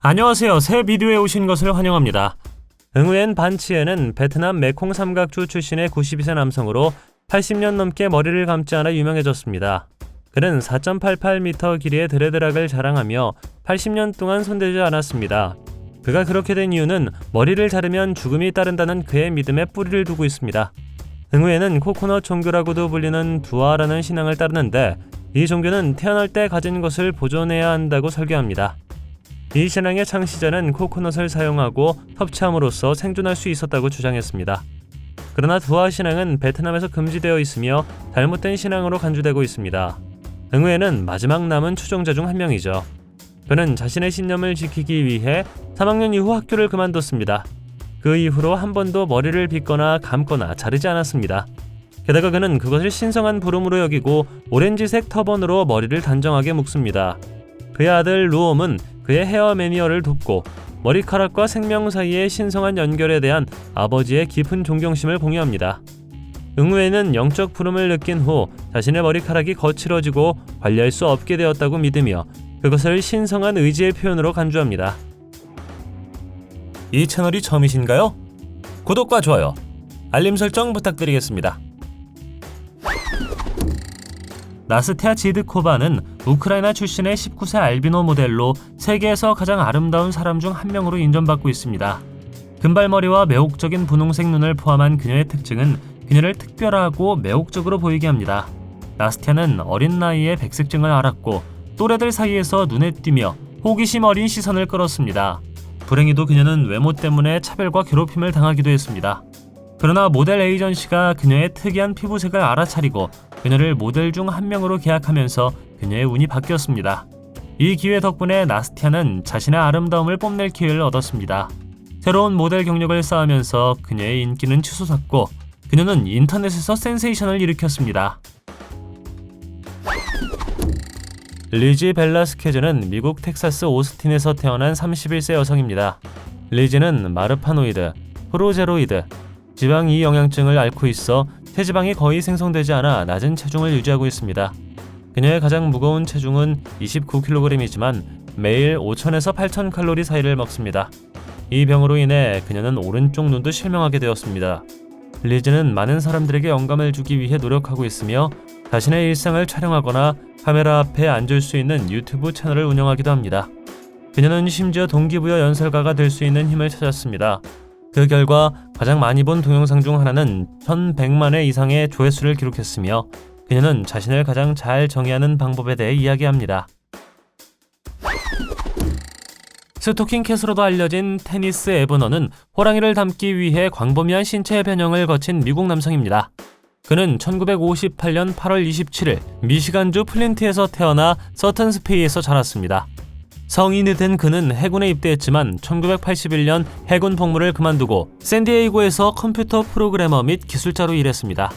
안녕하세요. 새 비디오에 오신 것을 환영합니다. 응우엔 반치엔은 베트남 메콩 삼각주 출신의 92세 남성으로 80년 넘게 머리를 감지 않아 유명해졌습니다. 그는 4.88m 길이의 드레드락을 자랑하며 80년 동안 손대지 않았습니다. 그가 그렇게 된 이유는 머리를 자르면 죽음이 따른다는 그의 믿음에 뿌리를 두고 있습니다. 응우엔은 코코넛 종교라고도 불리는 두아라는 신앙을 따르는데 이 종교는 태어날 때 가진 것을 보존해야 한다고 설교합니다. 이 신앙의 창시자는 코코넛을 사용하고 섭취함으로써 생존할 수 있었다고 주장했습니다. 그러나 두아 신앙은 베트남에서 금지되어 있으며 잘못된 신앙으로 간주되고 있습니다. 응우엔은 마지막 남은 추종자 중 한 명이죠. 그는 자신의 신념을 지키기 위해 3학년 이후 학교를 그만뒀습니다. 그 이후로 한 번도 머리를 빗거나 감거나 자르지 않았습니다. 게다가 그는 그것을 신성한 부름으로 여기고 오렌지색 터번으로 머리를 단정하게 묶습니다. 그의 아들 루옴은 그의 헤어 매니어를 돕고 머리카락과 생명 사이의 신성한 연결에 대한 아버지의 깊은 존경심을 공유합니다. 응우엔은 영적 부름을 느낀 후 자신의 머리카락이 거칠어지고 관리할 수 없게 되었다고 믿으며 그것을 신성한 의지의 표현으로 간주합니다. 이 채널이 처음이신가요? 구독과 좋아요, 알림 설정 부탁드리겠습니다. 나스티아 지드코바는 우크라이나 출신의 19세 알비노 모델로 세계에서 가장 아름다운 사람 중 한 명으로 인정받고 있습니다. 금발머리와 매혹적인 분홍색 눈을 포함한 그녀의 특징은 그녀를 특별하고 매혹적으로 보이게 합니다. 나스티아는 어린 나이에 백색증을 앓았고 또래들 사이에서 눈에 띄며 호기심 어린 시선을 끌었습니다. 불행히도 그녀는 외모 때문에 차별과 괴롭힘을 당하기도 했습니다. 그러나 모델 에이전시가 그녀의 특이한 피부색을 알아차리고 그녀를 모델 중 한 명으로 계약하면서 그녀의 운이 바뀌었습니다. 이 기회 덕분에 나스티아는 자신의 아름다움을 뽐낼 기회를 얻었습니다. 새로운 모델 경력을 쌓으면서 그녀의 인기는 치솟았고 그녀는 인터넷에서 센세이션을 일으켰습니다. 리지 벨라스케즈는 미국 텍사스 오스틴에서 태어난 31세 여성입니다. 리지는 마르파노이드, 프로제로이드, 지방 2 영양증을 앓고 있어 체지방이 거의 생성되지 않아 낮은 체중을 유지하고 있습니다. 그녀의 가장 무거운 체중은 29kg이지만 매일 5,000에서 8,000칼로리 사이를 먹습니다. 이 병으로 인해 그녀는 오른쪽 눈도 실명하게 되었습니다. 리즈는 많은 사람들에게 영감을 주기 위해 노력하고 있으며 자신의 일상을 촬영하거나 카메라 앞에 앉을 수 있는 유튜브 채널을 운영하기도 합니다. 그녀는 심지어 동기부여 연설가가 될 수 있는 힘을 찾았습니다. 그 결과 가장 많이 본 동영상 중 하나는 1,100만 회 이상의 조회수를 기록했으며 그녀는 자신을 가장 잘 정의하는 방법에 대해 이야기합니다. 스토킹 캣으로도 알려진 테니스 에버너는 호랑이를 닮기 위해 광범위한 신체 변형을 거친 미국 남성입니다. 그는 1958년 8월 27일 미시간주 플린트에서 태어나 서턴스페이에서 자랐습니다. 성인이 된 그는 해군에 입대했지만 1981년 해군 복무를 그만두고 샌디에이고에서 컴퓨터 프로그래머 및 기술자로 일했습니다.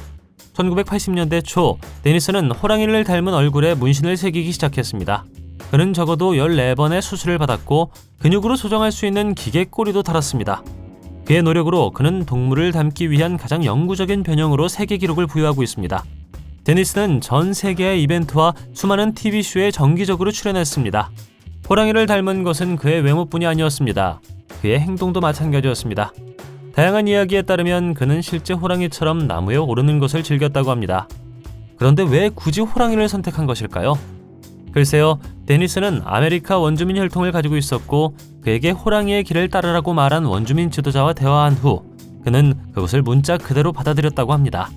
1980년대 초 데니스는 호랑이를 닮은 얼굴에 문신을 새기기 시작했습니다. 그는 적어도 14번의 수술을 받았고 근육으로 조정할 수 있는 기계 꼬리도 달았습니다. 그의 노력으로 그는 동물을 닮기 위한 가장 영구적인 변형으로 세계 기록을 부여하고 있습니다. 데니스는 전 세계의 이벤트와 수많은 TV쇼에 정기적으로 출연했습니다. 호랑이를 닮은 것은 그의 외모뿐이 아니었습니다. 그의 행동도 마찬가지였습니다. 다양한 이야기에 따르면 그는 실제 호랑이처럼 나무에 오르는 것을 즐겼다고 합니다. 그런데 왜 굳이 호랑이를 선택한 것일까요? 글쎄요, 데니스는 아메리카 원주민 혈통을 가지고 있었고 그에게 호랑이의 길을 따르라고 말한 원주민 지도자와 대화한 후 그는 그것을 문자 그대로 받아들였다고 합니다.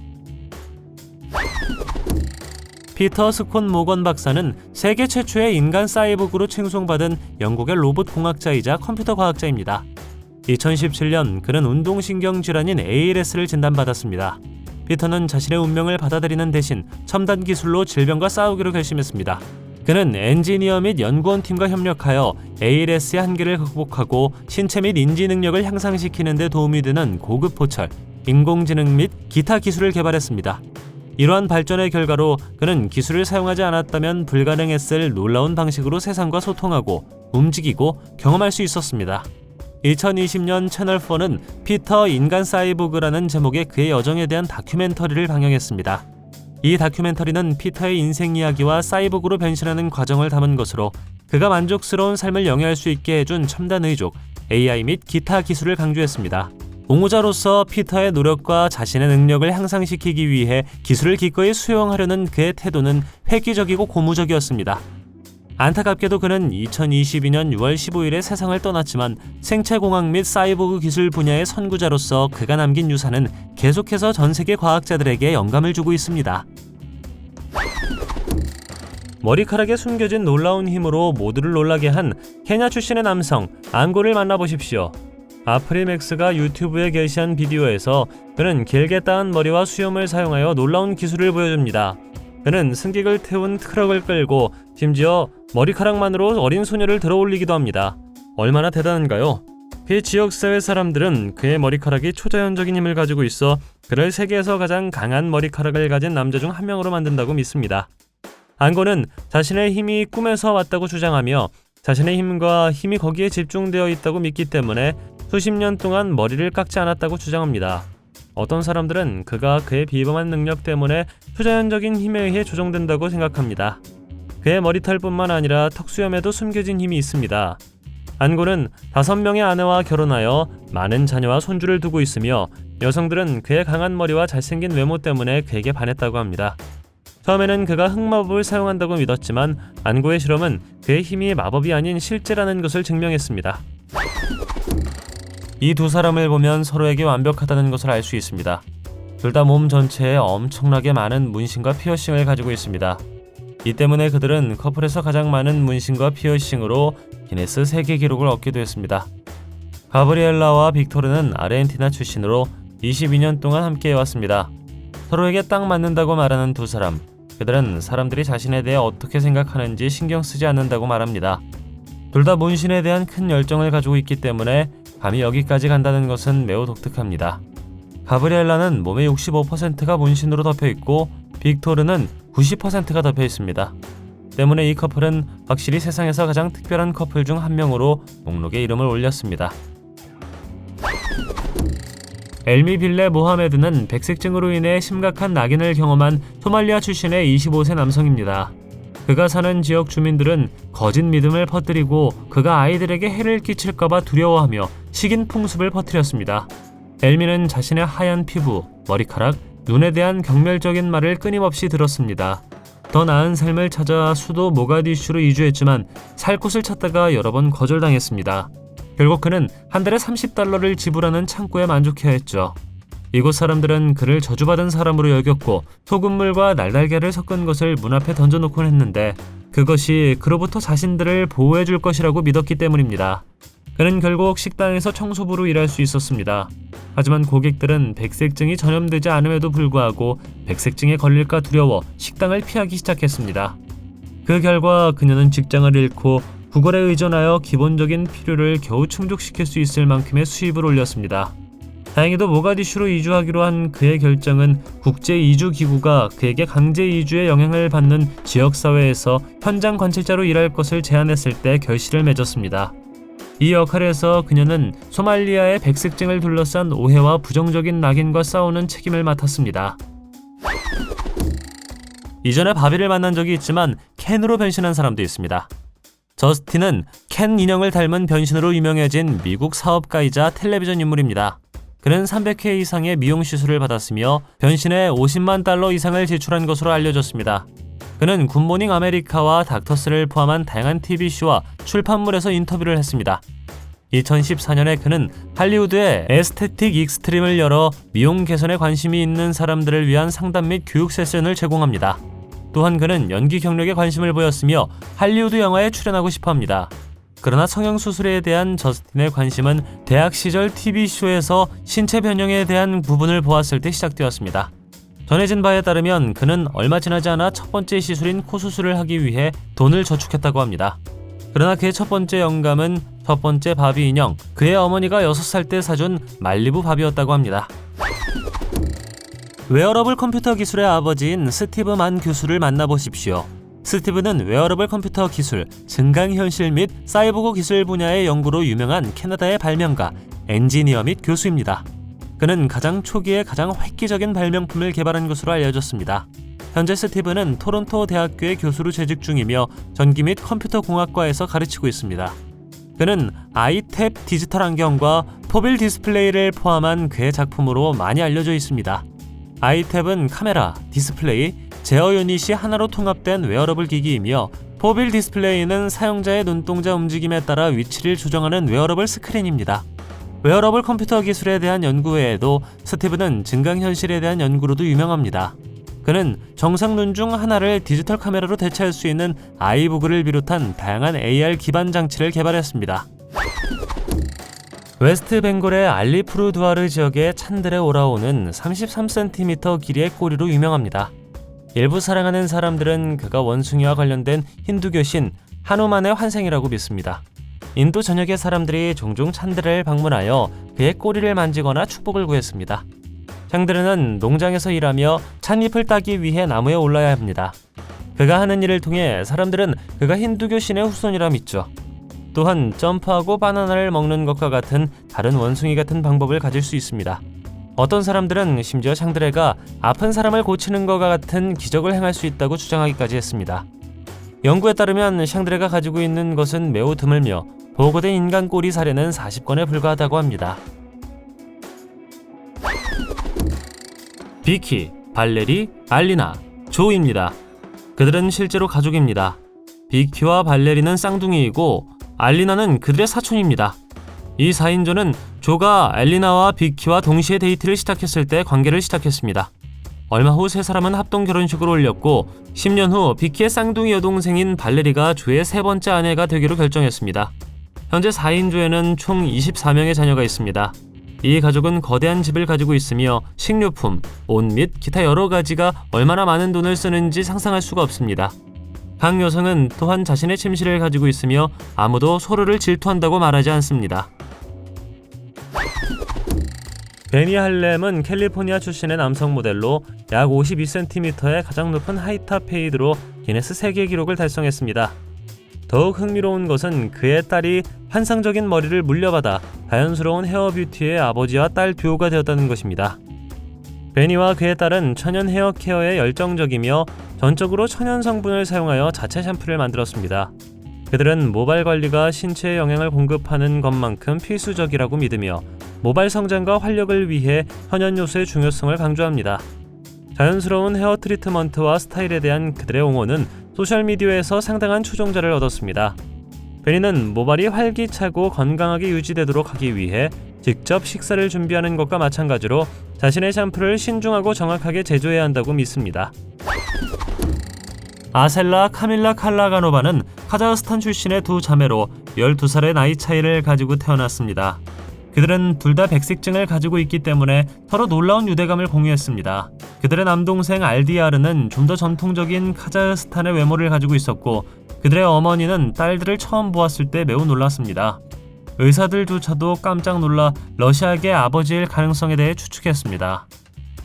피터 스콘 모건 박사는 세계 최초의 인간 사이보그로 칭송받은 영국의 로봇 공학자이자 컴퓨터 과학자입니다. 2017년 그는 운동신경 질환인 ALS를 진단받았습니다. 피터는 자신의 운명을 받아들이는 대신 첨단 기술로 질병과 싸우기로 결심했습니다. 그는 엔지니어 및 연구원 팀과 협력하여 ALS의 한계를 극복하고 신체 및 인지 능력을 향상시키는 데 도움이 되는 고급 보철, 인공지능 및 기타 기술을 개발했습니다. 이러한 발전의 결과로 그는 기술을 사용하지 않았다면 불가능했을 놀라운 방식으로 세상과 소통하고 움직이고 경험할 수 있었습니다. 2020년 채널4는 피터 인간 사이보그라는 제목의 그의 여정에 대한 다큐멘터리를 방영했습니다. 이 다큐멘터리는 피터의 인생 이야기와 사이보그로 변신하는 과정을 담은 것으로 그가 만족스러운 삶을 영위할 수 있게 해준 첨단 의족, AI 및 기타 기술을 강조했습니다. 옹호자로서 피터의 노력과 자신의 능력을 향상시키기 위해 기술을 기꺼이 수용하려는 그의 태도는 획기적이고 고무적이었습니다. 안타깝게도 그는 2022년 6월 15일에 세상을 떠났지만 생체공학 및 사이보그 기술 분야의 선구자로서 그가 남긴 유산은 계속해서 전 세계 과학자들에게 영감을 주고 있습니다. 머리카락에 숨겨진 놀라운 힘으로 모두를 놀라게 한 케냐 출신의 남성 앙고를 만나보십시오. 아프리맥스가 유튜브에 게시한 비디오에서 그는 길게 따은 머리와 수염을 사용하여 놀라운 기술을 보여줍니다. 그는 승객을 태운 트럭을 끌고 심지어 머리카락만으로 어린 소녀를 들어올리기도 합니다. 얼마나 대단한가요? 그 지역사회 사람들은 그의 머리카락이 초자연적인 힘을 가지고 있어 그를 세계에서 가장 강한 머리카락을 가진 남자 중 한 명으로 만든다고 믿습니다. 앙고는 자신의 힘이 꿈에서 왔다고 주장하며 자신의 힘이 거기에 집중되어 있다고 믿기 때문에 수십 년 동안 머리를 깎지 않았다고 주장합니다. 어떤 사람들은 그가 그의 비범한 능력 때문에 초자연적인 힘에 의해 조정된다고 생각합니다. 그의 머리털뿐만 아니라 턱수염에도 숨겨진 힘이 있습니다. 앙고는 5명의 아내와 결혼하여 많은 자녀와 손주를 두고 있으며 여성들은 그의 강한 머리와 잘생긴 외모 때문에 그에게 반했다고 합니다. 처음에는 그가 흑마법을 사용한다고 믿었지만 앙고의 실험은 그의 힘이 마법이 아닌 실제라는 것을 증명했습니다. 이 두 사람을 보면 서로에게 완벽하다는 것을 알 수 있습니다. 둘 다 몸 전체에 엄청나게 많은 문신과 피어싱을 가지고 있습니다. 이 때문에 그들은 커플에서 가장 많은 문신과 피어싱으로 기네스 세계 기록을 얻기도 했습니다. 가브리엘라와 빅토르는 아르헨티나 출신으로 22년 동안 함께해왔습니다. 서로에게 딱 맞는다고 말하는 두 사람. 그들은 사람들이 자신에 대해 어떻게 생각하는지 신경 쓰지 않는다고 말합니다. 둘 다 문신에 대한 큰 열정을 가지고 있기 때문에 감히 여기까지 간다는 것은 매우 독특합니다. 가브리엘라는 몸의 65%가 문신으로 덮여있고 빅토르는 90%가 덮여있습니다. 때문에 이 커플은 확실히 세상에서 가장 특별한 커플 중 한 명으로 목록에 이름을 올렸습니다. 엘미 빌레 모하메드는 백색증으로 인해 심각한 낙인을 경험한 소말리아 출신의 25세 남성입니다. 그가 사는 지역 주민들은 거짓 믿음을 퍼뜨리고 그가 아이들에게 해를 끼칠까봐 두려워하며 식인 풍습을 퍼뜨렸습니다. 엘미는 자신의 하얀 피부, 머리카락, 눈에 대한 경멸적인 말을 끊임없이 들었습니다. 더 나은 삶을 찾아 수도 모가디슈로 이주했지만 살 곳을 찾다가 여러 번 거절당했습니다. 결국 그는 한 달에 $30를 지불하는 창고에 만족해야 했죠. 이곳 사람들은 그를 저주받은 사람으로 여겼고 소금물과 날달걀을 섞은 것을 문 앞에 던져놓곤 했는데 그것이 그로부터 자신들을 보호해줄 것이라고 믿었기 때문입니다. 그는 결국 식당에서 청소부로 일할 수 있었습니다. 하지만 고객들은 백색증이 전염되지 않음에도 불구하고 백색증에 걸릴까 두려워 식당을 피하기 시작했습니다. 그 결과 그녀는 직장을 잃고 구걸에 의존하여 기본적인 필요를 겨우 충족시킬 수 있을 만큼의 수입을 올렸습니다. 다행히도 모가디슈로 이주하기로 한 그의 결정은 국제이주기구가 그에게 강제 이주의 영향을 받는 지역사회에서 현장 관찰자로 일할 것을 제안했을 때 결실을 맺었습니다. 이 역할에서 그녀는 소말리아의 백색증을 둘러싼 오해와 부정적인 낙인과 싸우는 책임을 맡았습니다. 이전에 바비를 만난 적이 있지만 켄으로 변신한 사람도 있습니다. 저스틴은 켄 인형을 닮은 변신으로 유명해진 미국 사업가이자 텔레비전 인물입니다. 그는 300회 이상의 미용 시술을 받았으며 변신에 $50만 이상을 지출한 것으로 알려졌습니다. 그는 굿모닝 아메리카와 닥터스를 포함한 다양한 TV쇼와 출판물에서 인터뷰를 했습니다. 2014년에 그는 할리우드에 에스테틱 익스트림을 열어 미용 개선에 관심이 있는 사람들을 위한 상담 및 교육 세션을 제공합니다. 또한 그는 연기 경력에 관심을 보였으며 할리우드 영화에 출연하고 싶어합니다. 그러나 성형수술에 대한 저스틴의 관심은 대학 시절 TV쇼에서 신체 변형에 대한 부분을 보았을 때 시작되었습니다. 전해진 바에 따르면 그는 얼마 지나지 않아 첫 번째 시술인 코 수술을 하기 위해 돈을 저축했다고 합니다. 그러나 그의 첫 번째 영감은 첫 번째 바비 인형, 그의 어머니가 6살 때 사준 말리부 바비였다고 합니다. 웨어러블 컴퓨터 기술의 아버지인 스티브 만 교수를 만나보십시오. 스티브는 웨어러블 컴퓨터 기술, 증강현실 및 사이보그 기술 분야의 연구로 유명한 캐나다의 발명가, 엔지니어 및 교수입니다. 그는 가장 초기에 가장 획기적인 발명품을 개발한 것으로 알려졌습니다. 현재 스티브는 토론토 대학교의 교수로 재직 중이며 전기 및 컴퓨터 공학과에서 가르치고 있습니다. 그는 아이탭 디지털 안경과 포빌 디스플레이를 포함한 그의 작품으로 많이 알려져 있습니다. 아이탭은 카메라, 디스플레이, 제어 유닛이 하나로 통합된 웨어러블 기기이며 포빌 디스플레이는 사용자의 눈동자 움직임에 따라 위치를 조정하는 웨어러블 스크린입니다. 웨어러블 컴퓨터 기술에 대한 연구 외에도 스티브는 증강현실에 대한 연구로도 유명합니다. 그는 정상 눈 중 하나를 디지털 카메라로 대체할 수 있는 아이보그를 비롯한 다양한 AR 기반 장치를 개발했습니다. 웨스트 벵골의 알리푸르두아르 지역의 찬들에 올라오는 33cm 길이의 꼬리로 유명합니다. 일부 사랑하는 사람들은 그가 원숭이와 관련된 힌두교 신 하누만의 환생이라고 믿습니다. 인도 전역의 사람들이 종종 찬드레를 방문하여 그의 꼬리를 만지거나 축복을 구했습니다. 찬드레는 농장에서 일하며 찻잎을 따기 위해 나무에 올라야 합니다. 그가 하는 일을 통해 사람들은 그가 힌두교 신의 후손이라 믿죠. 또한 점프하고 바나나를 먹는 것과 같은 다른 원숭이 같은 방법을 가질 수 있습니다. 어떤 사람들은 심지어 찬드레가 아픈 사람을 고치는 것과 같은 기적을 행할 수 있다고 주장하기까지 했습니다. 연구에 따르면 샹드레가 가지고 있는 것은 매우 드물며 보고된 인간 꼬리 사례는 40건에 불과하다고 합니다. 비키, 발레리, 알리나, 조입니다. 그들은 실제로 가족입니다. 비키와 발레리는 쌍둥이이고 알리나는 그들의 사촌입니다. 이 4인조는 조가 알리나와 비키와 동시에 데이트를 시작했을 때 관계를 시작했습니다. 얼마 후 세 사람은 합동 결혼식을 올렸고 10년 후 비키의 쌍둥이 여동생인 발레리가 조의 세 번째 아내가 되기로 결정했습니다. 현재 4인조에는 총 24명의 자녀가 있습니다. 이 가족은 거대한 집을 가지고 있으며 식료품, 옷 및 기타 여러 가지가 얼마나 많은 돈을 쓰는지 상상할 수가 없습니다. 각 여성은 또한 자신의 침실을 가지고 있으며 아무도 서로를 질투한다고 말하지 않습니다. 베니 할렘은 캘리포니아 출신의 남성 모델로 약 52cm의 가장 높은 하이탑 페이드로 기네스 세계 기록을 달성했습니다. 더욱 흥미로운 것은 그의 딸이 환상적인 머리를 물려받아 자연스러운 헤어 뷰티의 아버지와 딸 듀오가 되었다는 것입니다. 베니와 그의 딸은 천연 헤어 케어에 열정적이며 전적으로 천연 성분을 사용하여 자체 샴푸를 만들었습니다. 그들은 모발 관리가 신체에 영향을 공급하는 것만큼 필수적이라고 믿으며 모발 성장과 활력을 위해 천연 요소의 중요성을 강조합니다. 자연스러운 헤어 트리트먼트와 스타일에 대한 그들의 옹호는 소셜미디어에서 상당한 추종자를 얻었습니다. 베니는 모발이 활기차고 건강하게 유지되도록 하기 위해 직접 식사를 준비하는 것과 마찬가지로 자신의 샴푸를 신중하고 정확하게 제조해야 한다고 믿습니다. 아셀라 카밀라 칼라가노바는 카자흐스탄 출신의 두 자매로 12살의 나이 차이를 가지고 태어났습니다. 그들은 둘 다 백색증을 가지고 있기 때문에 서로 놀라운 유대감을 공유했습니다. 그들의 남동생 알디아르는 좀 더 전통적인 카자흐스탄의 외모를 가지고 있었고 그들의 어머니는 딸들을 처음 보았을 때 매우 놀랐습니다. 의사들조차도 깜짝 놀라 러시아계 아버지일 가능성에 대해 추측했습니다.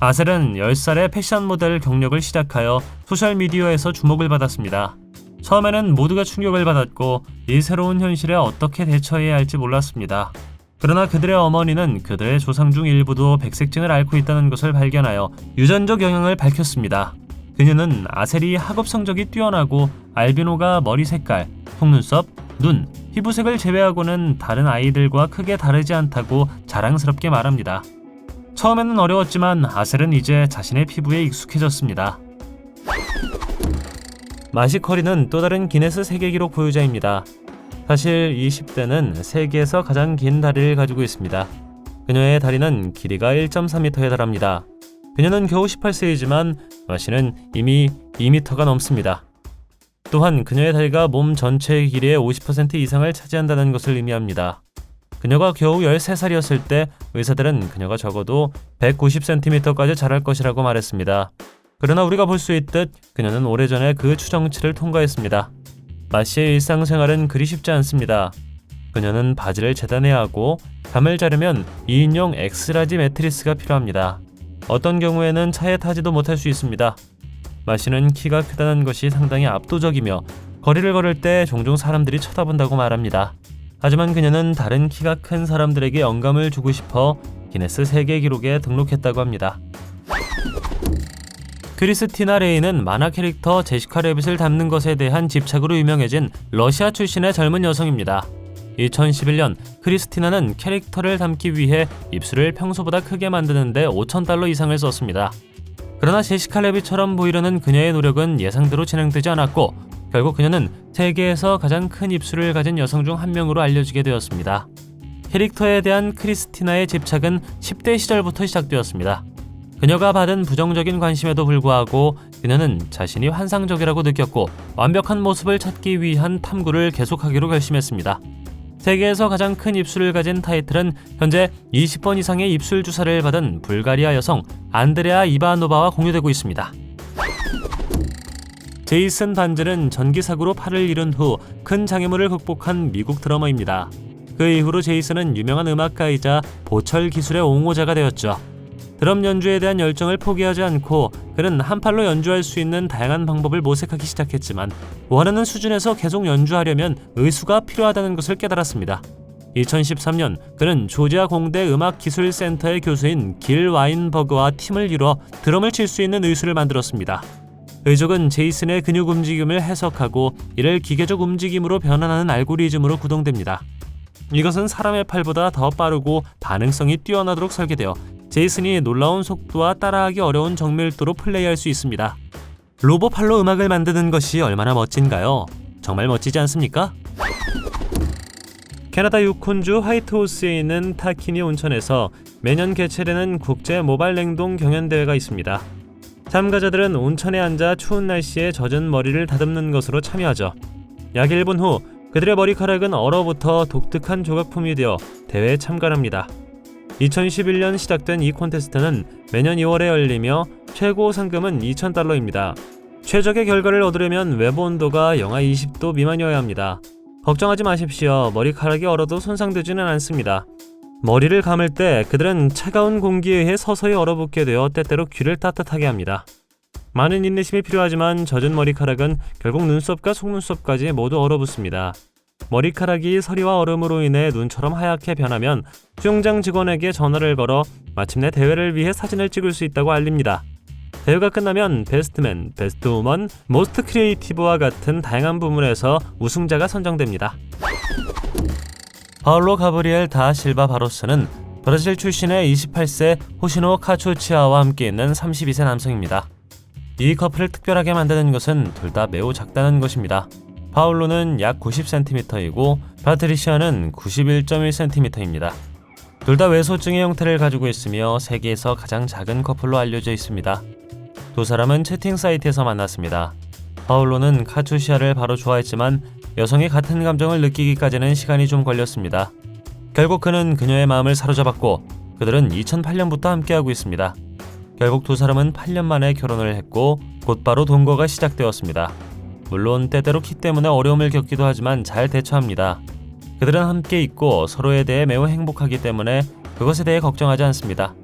아셀은 10살에 패션 모델 경력을 시작하여 소셜미디어에서 주목을 받았습니다. 처음에는 모두가 충격을 받았고 이 새로운 현실에 어떻게 대처해야 할지 몰랐습니다. 그러나 그들의 어머니는 그들의 조상 중 일부도 백색증을 앓고 있다는 것을 발견하여 유전적 영향을 밝혔습니다. 그녀는 아셀이 학업 성적이 뛰어나고 알비노가 머리 색깔, 속눈썹, 눈, 피부색을 제외하고는 다른 아이들과 크게 다르지 않다고 자랑스럽게 말합니다. 처음에는 어려웠지만 아셀은 이제 자신의 피부에 익숙해졌습니다. 마시커리는 또 다른 기네스 세계기록 보유자입니다. 사실 이 10대는 세계에서 가장 긴 다리를 가지고 있습니다. 그녀의 다리는 길이가 1.3m에 달합니다. 그녀는 겨우 18세이지만 마시는 이미 2m가 넘습니다. 또한 그녀의 다리가 몸 전체의 길이의 50% 이상을 차지한다는 것을 의미합니다. 그녀가 겨우 13살이었을 때 의사들은 그녀가 적어도 190cm까지 자랄 것이라고 말했습니다. 그러나 우리가 볼 수 있듯 그녀는 오래전에 그 추정치를 통과했습니다. 마시의 일상생활은 그리 쉽지 않습니다. 그녀는 바지를 재단해야 하고 잠을 자려면 2인용 엑스라지 매트리스가 필요합니다. 어떤 경우에는 차에 타지도 못할 수 있습니다. 마시는 키가 크다는 것이 상당히 압도적이며 거리를 걸을 때 종종 사람들이 쳐다본다고 말합니다. 하지만 그녀는 다른 키가 큰 사람들에게 영감을 주고 싶어 기네스 세계 기록에 등록했다고 합니다. 크리스티나 레이는 만화 캐릭터 제시카 레빗을 닮는 것에 대한 집착으로 유명해진 러시아 출신의 젊은 여성입니다. 2011년 크리스티나는 캐릭터를 닮기 위해 입술을 평소보다 크게 만드는데 $5,000 이상을 썼습니다. 그러나 제시카 레빗처럼 보이려는 그녀의 노력은 예상대로 진행되지 않았고 결국 그녀는 세계에서 가장 큰 입술을 가진 여성 중 한 명으로 알려지게 되었습니다. 캐릭터에 대한 크리스티나의 집착은 10대 시절부터 시작되었습니다. 그녀가 받은 부정적인 관심에도 불구하고 그녀는 자신이 환상적이라고 느꼈고 완벽한 모습을 찾기 위한 탐구를 계속하기로 결심했습니다. 세계에서 가장 큰 입술을 가진 타이틀은 현재 20번 이상의 입술 주사를 받은 불가리아 여성 안드레아 이바노바와 공유되고 있습니다. 제이슨 반즈는 전기 사고로 팔을 잃은 후 큰 장애물을 극복한 미국 드러머입니다. 그 이후로 제이슨은 유명한 음악가이자 보철 기술의 옹호자가 되었죠. 드럼 연주에 대한 열정을 포기하지 않고 그는 한 팔로 연주할 수 있는 다양한 방법을 모색하기 시작했지만 원하는 수준에서 계속 연주하려면 의수가 필요하다는 것을 깨달았습니다. 2013년 그는 조지아 공대 음악기술센터의 교수인 길 와인버그와 팀을 이뤄 드럼을 칠 수 있는 의수를 만들었습니다. 의족은 제이슨의 근육 움직임을 해석하고 이를 기계적 움직임으로 변환하는 알고리즘으로 구동됩니다. 이것은 사람의 팔보다 더 빠르고 반응성이 뛰어나도록 설계되어 제이슨이 놀라운 속도와 따라하기 어려운 정밀도로 플레이할 수 있습니다. 로봇 팔로 음악을 만드는 것이 얼마나 멋진가요? 정말 멋지지 않습니까? 캐나다 유콘주 화이트호스에 있는 타키니 온천에서 매년 개최되는 국제 모발 냉동 경연대회가 있습니다. 참가자들은 온천에 앉아 추운 날씨에 젖은 머리를 다듬는 것으로 참여하죠. 약 1분 후 그들의 머리카락은 얼어붙어 독특한 조각품이 되어 대회에 참가합니다. 2011년 시작된 이 콘테스트는 매년 2월에 열리며 최고 상금은 $2,000입니다. 최적의 결과를 얻으려면 외부 온도가 영하 20도 미만이어야 합니다. 걱정하지 마십시오. 머리카락이 얼어도 손상되지는 않습니다. 머리를 감을 때 그들은 차가운 공기에 의해 서서히 얼어붙게 되어 때때로 귀를 따뜻하게 합니다. 많은 인내심이 필요하지만 젖은 머리카락은 결국 눈썹과 속눈썹까지 모두 얼어붙습니다. 머리카락이 서리와 얼음으로 인해 눈처럼 하얗게 변하면 수영장 직원에게 전화를 걸어 마침내 대회를 위해 사진을 찍을 수 있다고 알립니다. 대회가 끝나면 베스트맨, 베스트우먼, 모스트 크리에이티브와 같은 다양한 부문에서 우승자가 선정됩니다. 파울로 가브리엘 다 실바 바로스는 브라질 출신의 28세 호시노 카초치아와 함께 있는 32세 남성입니다. 이 커플을 특별하게 만드는 것은 둘 다 매우 작다는 것입니다. 파울로는 약 90cm이고 파트리시아는 91.1cm입니다. 둘 다 외소증의 형태를 가지고 있으며 세계에서 가장 작은 커플로 알려져 있습니다. 두 사람은 채팅 사이트에서 만났습니다. 파울로는 카투시아를 바로 좋아했지만 여성이 같은 감정을 느끼기까지는 시간이 좀 걸렸습니다. 결국 그는 그녀의 마음을 사로잡았고 그들은 2008년부터 함께하고 있습니다. 결국 두 사람은 8년 만에 결혼을 했고 곧바로 동거가 시작되었습니다. 물론 때때로 키 때문에 어려움을 겪기도 하지만 잘 대처합니다. 그들은 함께 있고 서로에 대해 매우 행복하기 때문에 그것에 대해 걱정하지 않습니다.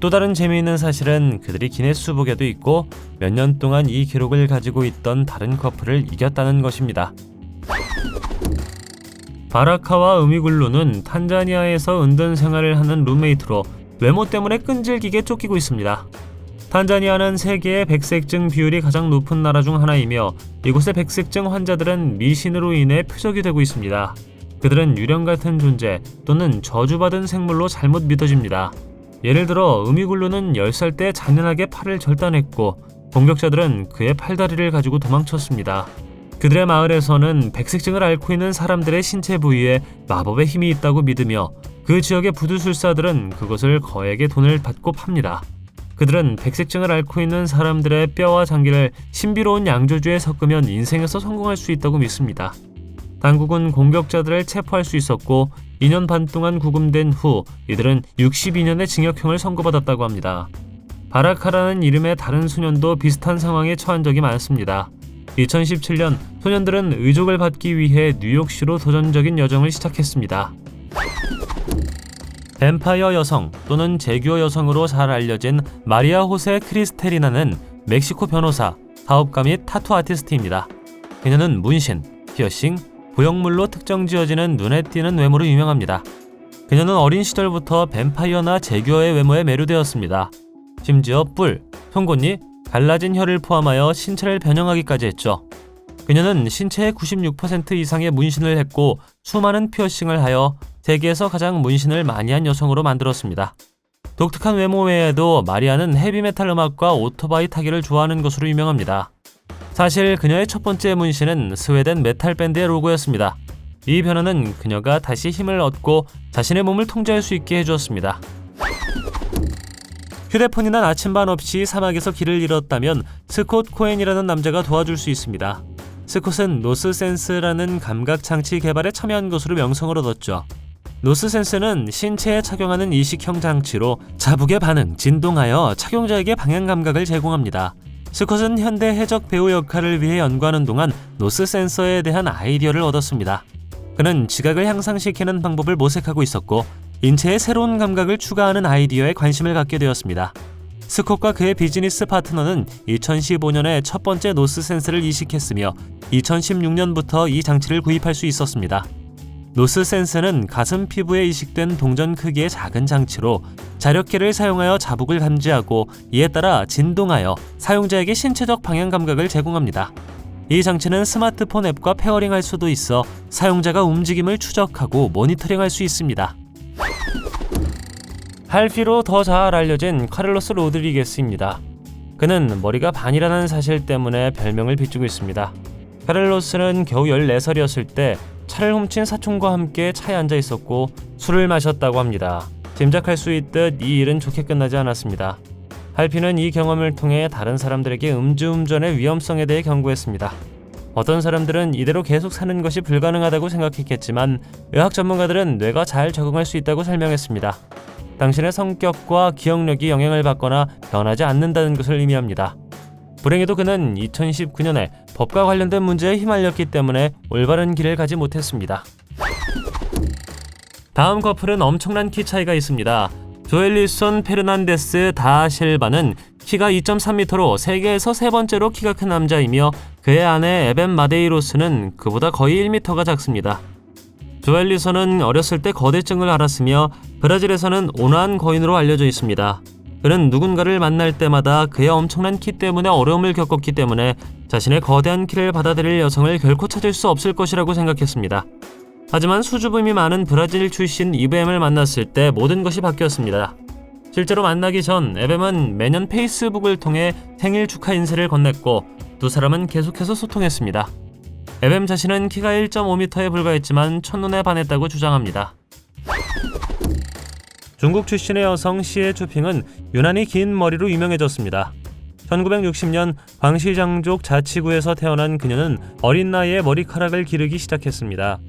또 다른 재미있는 사실은 그들이 기네스북에도 있고 몇 년 동안 이 기록을 가지고 있던 다른 커플을 이겼다는 것입니다. 바라카와 우미굴루는 탄자니아에서 은둔 생활을 하는 룸메이트로 외모 때문에 끈질기게 쫓기고 있습니다. 탄자니아는 세계의 백색증 비율이 가장 높은 나라 중 하나이며 이곳의 백색증 환자들은 미신으로 인해 표적이 되고 있습니다. 그들은 유령 같은 존재 또는 저주받은 생물로 잘못 믿어집니다. 예를 들어 우미굴루는 10살 때 잔인하게 팔을 절단했고 공격자들은 그의 팔다리를 가지고 도망쳤습니다. 그들의 마을에서는 백색증을 앓고 있는 사람들의 신체 부위에 마법의 힘이 있다고 믿으며 그 지역의 부두술사들은 그것을 거액의 돈을 받고 팝니다. 그들은 백색증을 앓고 있는 사람들의 뼈와 장기를 신비로운 양조주에 섞으면 인생에서 성공할 수 있다고 믿습니다. 당국은 공격자들을 체포할 수 있었고 2년 반 동안 구금된 후 이들은 62년의 징역형을 선고받았다고 합니다. 바라카라는 이름의 다른 소년도 비슷한 상황에 처한 적이 많습니다. 2017년 소년들은 의족을 받기 위해 뉴욕시로 도전적인 여정을 시작했습니다. 뱀파이어 여성 또는 제규어 여성으로 잘 알려진 마리아 호세 크리스테리나는 멕시코 변호사, 사업가 및 타투 아티스트입니다. 그녀는 문신, 피어싱, 부역물로 특정 지어지는 눈에 띄는 외모로 유명합니다. 그녀는 어린 시절부터 뱀파이어나 제규어의 외모에 매료되었습니다. 심지어 뿔, 송곳니, 갈라진 혀를 포함하여 신체를 변형하기까지 했죠. 그녀는 신체의 96% 이상의 문신을 했고 수많은 피어싱을 하여 세계에서 가장 문신을 많이 한 여성으로 만들었습니다. 독특한 외모 외에도 마리아는 헤비메탈 음악과 오토바이 타기를 좋아하는 것으로 유명합니다. 사실 그녀의 첫 번째 문신은 스웨덴 메탈 밴드의 로고였습니다. 이 변화는 그녀가 다시 힘을 얻고 자신의 몸을 통제할 수 있게 해주었습니다. 휴대폰이나 나침반 없이 사막에서 길을 잃었다면 스콧 코엔이라는 남자가 도와줄 수 있습니다. 스콧은 노스센스라는 감각장치 개발에 참여한 것으로 명성을 얻었죠. 노스센스는 신체에 착용하는 이식형 장치로 자북에 반응, 진동하여 착용자에게 방향 감각을 제공합니다. 스콧은 현대 해적 배우 역할을 위해 연구하는 동안 노스센서에 대한 아이디어를 얻었습니다. 그는 지각을 향상시키는 방법을 모색하고 있었고 인체에 새로운 감각을 추가하는 아이디어에 관심을 갖게 되었습니다. 스콧과 그의 비즈니스 파트너는 2015년에 첫 번째 노스센스를 이식했으며 2016년부터 이 장치를 구입할 수 있었습니다. 노스센스는 가슴 피부에 이식된 동전 크기의 작은 장치로 자력계를 사용하여 자북을 감지하고 이에 따라 진동하여 사용자에게 신체적 방향 감각을 제공합니다. 이 장치는 스마트폰 앱과 페어링할 수도 있어 사용자가 움직임을 추적하고 모니터링할 수 있습니다. 할피로 더 잘 알려진 카를로스 로드리게스입니다. 그는 머리가 반이라는 사실 때문에 별명을 빚고 있습니다. 카를로스는 겨우 14살이었을 때 차를 훔친 사촌과 함께 차에 앉아 있었고 술을 마셨다고 합니다. 짐작할 수 있듯 이 일은 좋게 끝나지 않았습니다. 할피는 이 경험을 통해 다른 사람들에게 음주운전의 위험성에 대해 경고했습니다. 어떤 사람들은 이대로 계속 사는 것이 불가능하다고 생각했겠지만 의학 전문가들은 뇌가 잘 적응할 수 있다고 설명했습니다. 당신의 성격과 기억력이 영향을 받거나 변하지 않는다는 것을 의미합니다. 불행히도 그는 2019년에 법과 관련된 문제에 휘말렸기 때문에 올바른 길을 가지 못했습니다. 다음 커플은 엄청난 키 차이가 있습니다. 조엘리손 페르난데스 다 실바는 키가 2.3m로 세계에서 세 번째로 키가 큰 남자이며 그의 아내 에벤 마데이로스는 그보다 거의 1m가 작습니다. 조엘리손은 어렸을 때 거대증을 앓았으며 브라질에서는 온화한 거인으로 알려져 있습니다. 그는 누군가를 만날 때마다 그의 엄청난 키 때문에 어려움을 겪었기 때문에 자신의 거대한 키를 받아들일 여성을 결코 찾을 수 없을 것이라고 생각했습니다. 하지만 수줍음이 많은 브라질 출신 이브엠을 만났을 때 모든 것이 바뀌었습니다. 실제로 만나기 전 에뱀은 매년 페이스북을 통해 생일 축하 인사를 건넸고 두 사람은 계속해서 소통했습니다. 에뱀 자신은 키가 1.5m에 불과했지만 첫눈에 반했다고 주장합니다. 중국 출신의 여성 시에 추핑은 유난히 긴 머리로 유명해졌습니다. 1960년 광시장족 자치구에서 태어난 그녀는 어린 나이에 머리카락을 기르기 시작했습니다.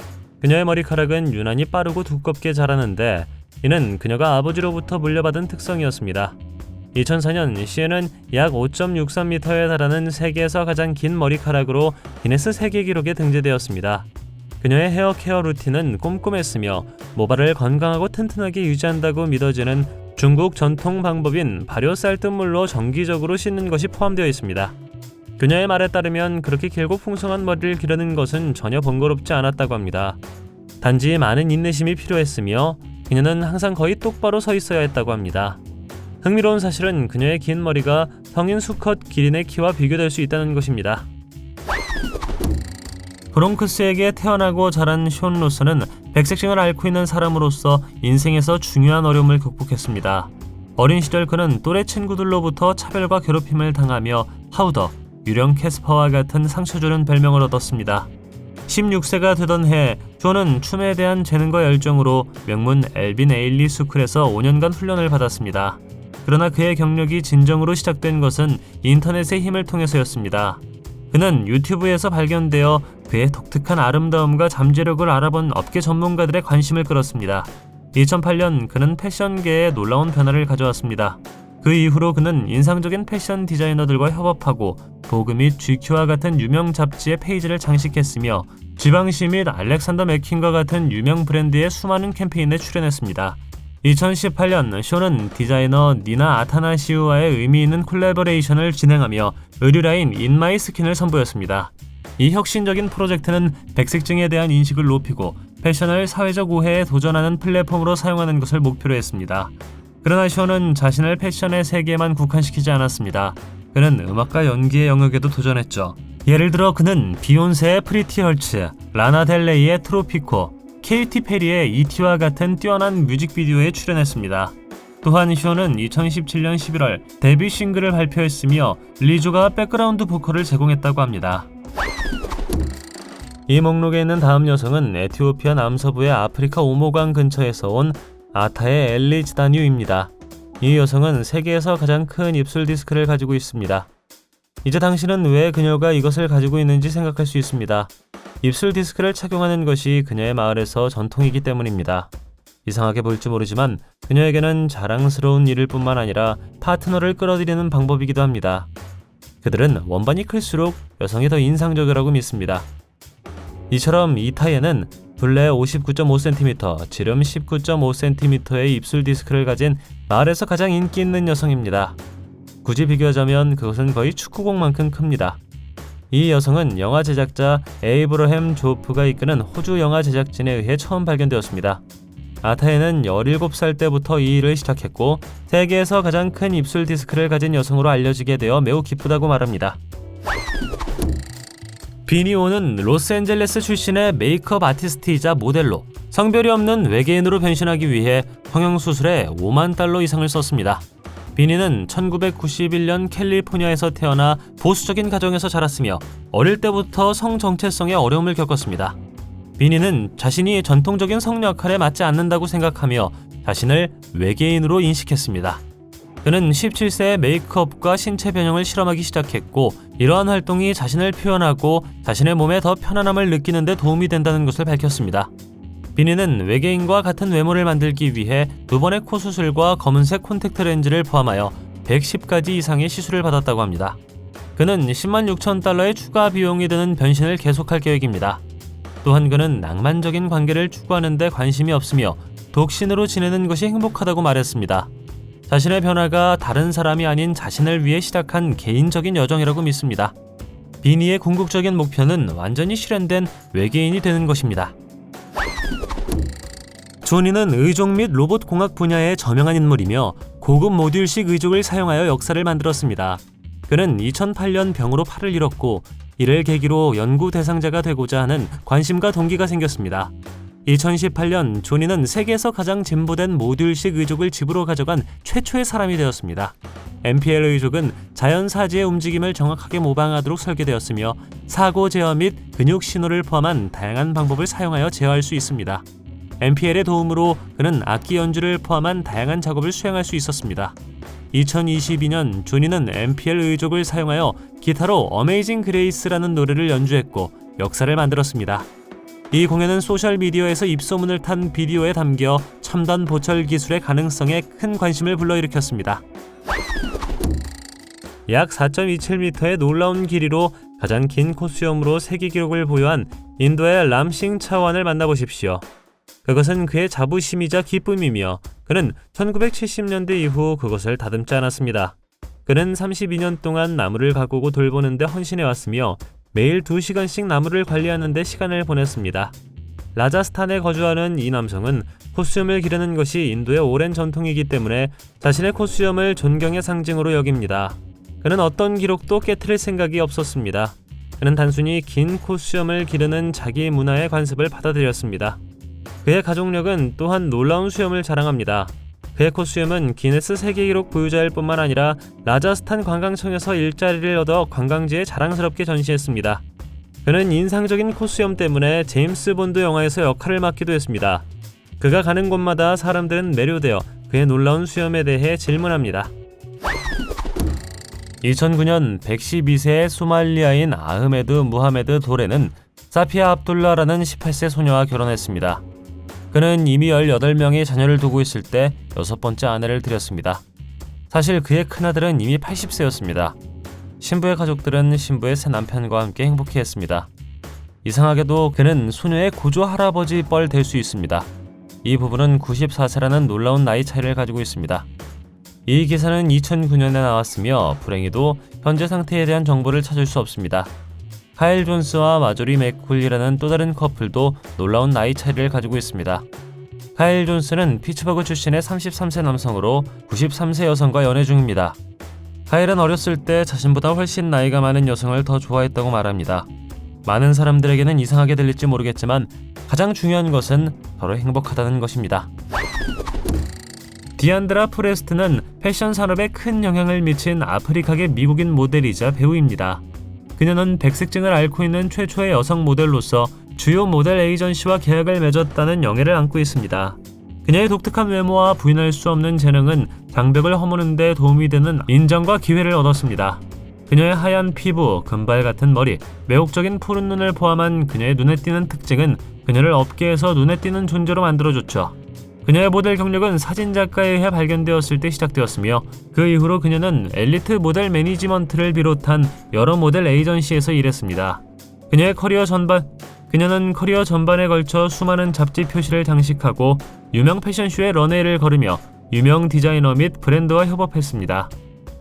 그녀의 머리카락은 유난히 빠르고 두껍게 자라는데 이는 그녀가 아버지로부터 물려받은 특성이었습니다. 2004년 시에는 약 5.63m에 달하는 세계에서 가장 긴 머리카락으로 기네스 세계 기록에 등재되었습니다. 그녀의 헤어 케어 루틴은 꼼꼼했으며 모발을 건강하고 튼튼하게 유지한다고 믿어지는 중국 전통 방법인 발효 쌀뜨물로 정기적으로 씻는 것이 포함되어 있습니다. 그녀의 말에 따르면 그렇게 길고 풍성한 머리를 기르는 것은 전혀 번거롭지 않았다고 합니다. 단지 많은 인내심이 필요했으며 그녀는 항상 거의 똑바로 서 있어야 했다고 합니다. 흥미로운 사실은 그녀의 긴 머리가 성인 수컷 기린의 키와 비교될 수 있다는 것입니다. 브롱크스에게 태어나고 자란 숀 로스는 백색증을 앓고 있는 사람으로서 인생에서 중요한 어려움을 극복했습니다. 어린 시절 그는 또래 친구들로부터 차별과 괴롭힘을 당하며 파우더, 유령 캐스퍼와 같은 상처 주는 별명을 얻었습니다. 16세가 되던 해 숀은 춤에 대한 재능과 열정으로 명문 엘빈 에일리 스쿨에서 5년간 훈련을 받았습니다. 그러나 그의 경력이 진정으로 시작된 것은 인터넷의 힘을 통해서였습니다. 그는 유튜브에서 발견되어 그의 독특한 아름다움과 잠재력을 알아본 업계 전문가들의 관심을 끌었습니다. 2008년 그는 패션계에 놀라운 변화를 가져왔습니다. 그 이후로 그는 인상적인 패션 디자이너들과 협업하고 보그 및 GQ와 같은 유명 잡지의 페이지를 장식했으며 지방시 및 알렉산더 맥퀸과 같은 유명 브랜드의 수많은 캠페인에 출연했습니다. 2018년 숀은 디자이너 니나 아타나시우와의 의미 있는 콜라보레이션을 진행하며 의류라인 인마이 스킨을 선보였습니다. 이 혁신적인 프로젝트는 백색증에 대한 인식을 높이고 패션을 사회적 우회에 도전하는 플랫폼으로 사용하는 것을 목표로 했습니다. 그러나 션은 자신을 패션의 세계에만 국한시키지 않았습니다. 그는 음악과 연기의 영역에도 도전했죠. 예를 들어 그는 비욘세의 프리티 헐츠, 라나 델레이의 트로피코, 케이티 페리의 이티와 같은 뛰어난 뮤직비디오에 출연했습니다. 또한 션은 2017년 11월 데뷔 싱글을 발표했으며 리조가 백그라운드 보컬을 제공했다고 합니다. 이 목록에 있는 다음 여성은 에티오피아 남서부의 아프리카 오모강 근처에서 온 아타의 엘리즈 다뉴입니다. 이 여성은 세계에서 가장 큰 입술 디스크를 가지고 있습니다. 이제 당신은 왜 그녀가 이것을 가지고 있는지 생각할 수 있습니다. 입술 디스크를 착용하는 것이 그녀의 마을에서 전통이기 때문입니다. 이상하게 보일지 모르지만 그녀에게는 자랑스러운 일일 뿐만 아니라 파트너를 끌어들이는 방법이기도 합니다. 그들은 원반이 클수록 여성이 더 인상적이라고 믿습니다. 이처럼 이타예는 둘레 59.5cm, 지름 19.5cm의 입술 디스크를 가진 마을에서 가장 인기 있는 여성입니다. 굳이 비교하자면 그것은 거의 축구공만큼 큽니다. 이 여성은 영화 제작자 에이브러햄 조프가 이끄는 호주 영화 제작진에 의해 처음 발견되었습니다. 아타예는 17살 때부터 이 일을 시작했고 세계에서 가장 큰 입술 디스크를 가진 여성으로 알려지게 되어 매우 기쁘다고 말합니다. 비니오는 로스앤젤레스 출신의 메이크업 아티스트이자 모델로 성별이 없는 외계인으로 변신하기 위해 성형수술에 $50,000 이상을 썼습니다. 비니는 1991년 캘리포니아에서 태어나 보수적인 가정에서 자랐으며 어릴 때부터 성 정체성에 어려움을 겪었습니다. 비니는 자신이 전통적인 성 역할에 맞지 않는다고 생각하며 자신을 외계인으로 인식했습니다. 그는 17세에 메이크업과 신체 변형을 실험하기 시작했고 이러한 활동이 자신을 표현하고 자신의 몸에 더 편안함을 느끼는 데 도움이 된다는 것을 밝혔습니다. 비니는 외계인과 같은 외모를 만들기 위해 2번의 코 수술과 검은색 콘택트 렌즈를 포함하여 110가지 이상의 시술을 받았다고 합니다. 그는 $106,000의 추가 비용이 드는 변신을 계속할 계획입니다. 또한 그는 낭만적인 관계를 추구하는 데 관심이 없으며 독신으로 지내는 것이 행복하다고 말했습니다. 자신의 변화가 다른 사람이 아닌 자신을 위해 시작한 개인적인 여정이라고 믿습니다. 비니의 궁극적인 목표는 완전히 실현된 외계인이 되는 것입니다. 조니는 의족 및 로봇 공학 분야의 저명한 인물이며 고급 모듈식 의족을 사용하여 역사를 만들었습니다. 그는 2008년 병으로 팔을 잃었고 이를 계기로 연구 대상자가 되고자 하는 관심과 동기가 생겼습니다. 2018년 조니는 세계에서 가장 진보된 모듈식 의족을 집으로 가져간 최초의 사람이 되었습니다. MPL 의족은 자연 사지의 움직임을 정확하게 모방하도록 설계되었으며 사고 제어 및 근육 신호를 포함한 다양한 방법을 사용하여 제어할 수 있습니다. MPL의 도움으로 그는 악기 연주를 포함한 다양한 작업을 수행할 수 있었습니다. 2022년 조니는 MPL 의족을 사용하여 기타로 어메이징 그레이스라는 노래를 연주했고 역사를 만들었습니다. 이 공연은 소셜미디어에서 입소문을 탄 비디오에 담겨 첨단 보철 기술의 가능성에 큰 관심을 불러일으켰습니다. 약 4.27m의 놀라운 길이로 가장 긴 코수염으로 세계 기록을 보유한 인도의 람싱 차완을 만나보십시오. 그것은 그의 자부심이자 기쁨이며 그는 1970년대 이후 그것을 다듬지 않았습니다. 그는 32년 동안 나무를 가꾸고 돌보는 데 헌신해왔으며 매일 2시간씩 나무를 관리하는 데 시간을 보냈습니다. 라자스탄에 거주하는 이 남성은 코수염을 기르는 것이 인도의 오랜 전통이기 때문에 자신의 코수염을 존경의 상징으로 여깁니다. 그는 어떤 기록도 깨트릴 생각이 없었습니다. 그는 단순히 긴 코수염을 기르는 자기 문화의 관습을 받아들였습니다. 그의 가족력은 또한 놀라운 수염을 자랑합니다. 그의 코수염은 기네스 세계기록 보유자일 뿐만 아니라 라자스탄 관광청에서 일자리를 얻어 관광지에 자랑스럽게 전시했습니다. 그는 인상적인 코수염 때문에 제임스 본드 영화에서 역할을 맡기도 했습니다. 그가 가는 곳마다 사람들은 매료되어 그의 놀라운 수염에 대해 질문합니다. 2009년 112세의 소말리아인 아흐메드 무하메드 도레는 사피아 압둘라라는 18세 소녀와 결혼했습니다. 그는 이미 18명의 자녀를 두고 있을 때 6번째 아내를 들였습니다. 사실 그의 큰아들은 이미 80세였습니다. 신부의 가족들은 신부의 새 남편과 함께 행복해했습니다. 이상하게도 그는 소녀의 고조 할아버지 뻘 될 수 있습니다. 이 부부는 94세라는 놀라운 나이 차이를 가지고 있습니다. 이 기사는 2009년에 나왔으며 불행히도 현재 상태에 대한 정보를 찾을 수 없습니다. 카일 존스와 마조리 맥쿨이라는 또 다른 커플도 놀라운 나이 차이를 가지고 있습니다. 카일 존스는 피츠버그 출신의 33세 남성으로 93세 여성과 연애 중입니다. 카일은 어렸을 때 자신보다 훨씬 나이가 많은 여성을 더 좋아했다고 말합니다. 많은 사람들에게는 이상하게 들릴지 모르겠지만 가장 중요한 것은 서로 행복하다는 것입니다. 디안드라 프레스트는 패션 산업에 큰 영향을 미친 아프리카계 미국인 모델이자 배우입니다. 그녀는 백색증을 앓고 있는 최초의 여성 모델로서 주요 모델 에이전시와 계약을 맺었다는 영예를 안고 있습니다. 그녀의 독특한 외모와 부인할 수 없는 재능은 장벽을 허무는 데 도움이 되는 인정과 기회를 얻었습니다. 그녀의 하얀 피부, 금발 같은 머리, 매혹적인 푸른 눈을 포함한 그녀의 눈에 띄는 특징은 그녀를 업계에서 눈에 띄는 존재로 만들어줬죠. 그녀의 모델 경력은 사진작가에 의해 발견되었을 때 시작되었으며 그 이후로 그녀는 엘리트 모델 매니지먼트를 비롯한 여러 모델 에이전시에서 일했습니다. 그녀는 커리어 전반에 걸쳐 수많은 잡지 표시를 장식하고 유명 패션쇼에 런웨이를 걸으며 유명 디자이너 및 브랜드와 협업했습니다.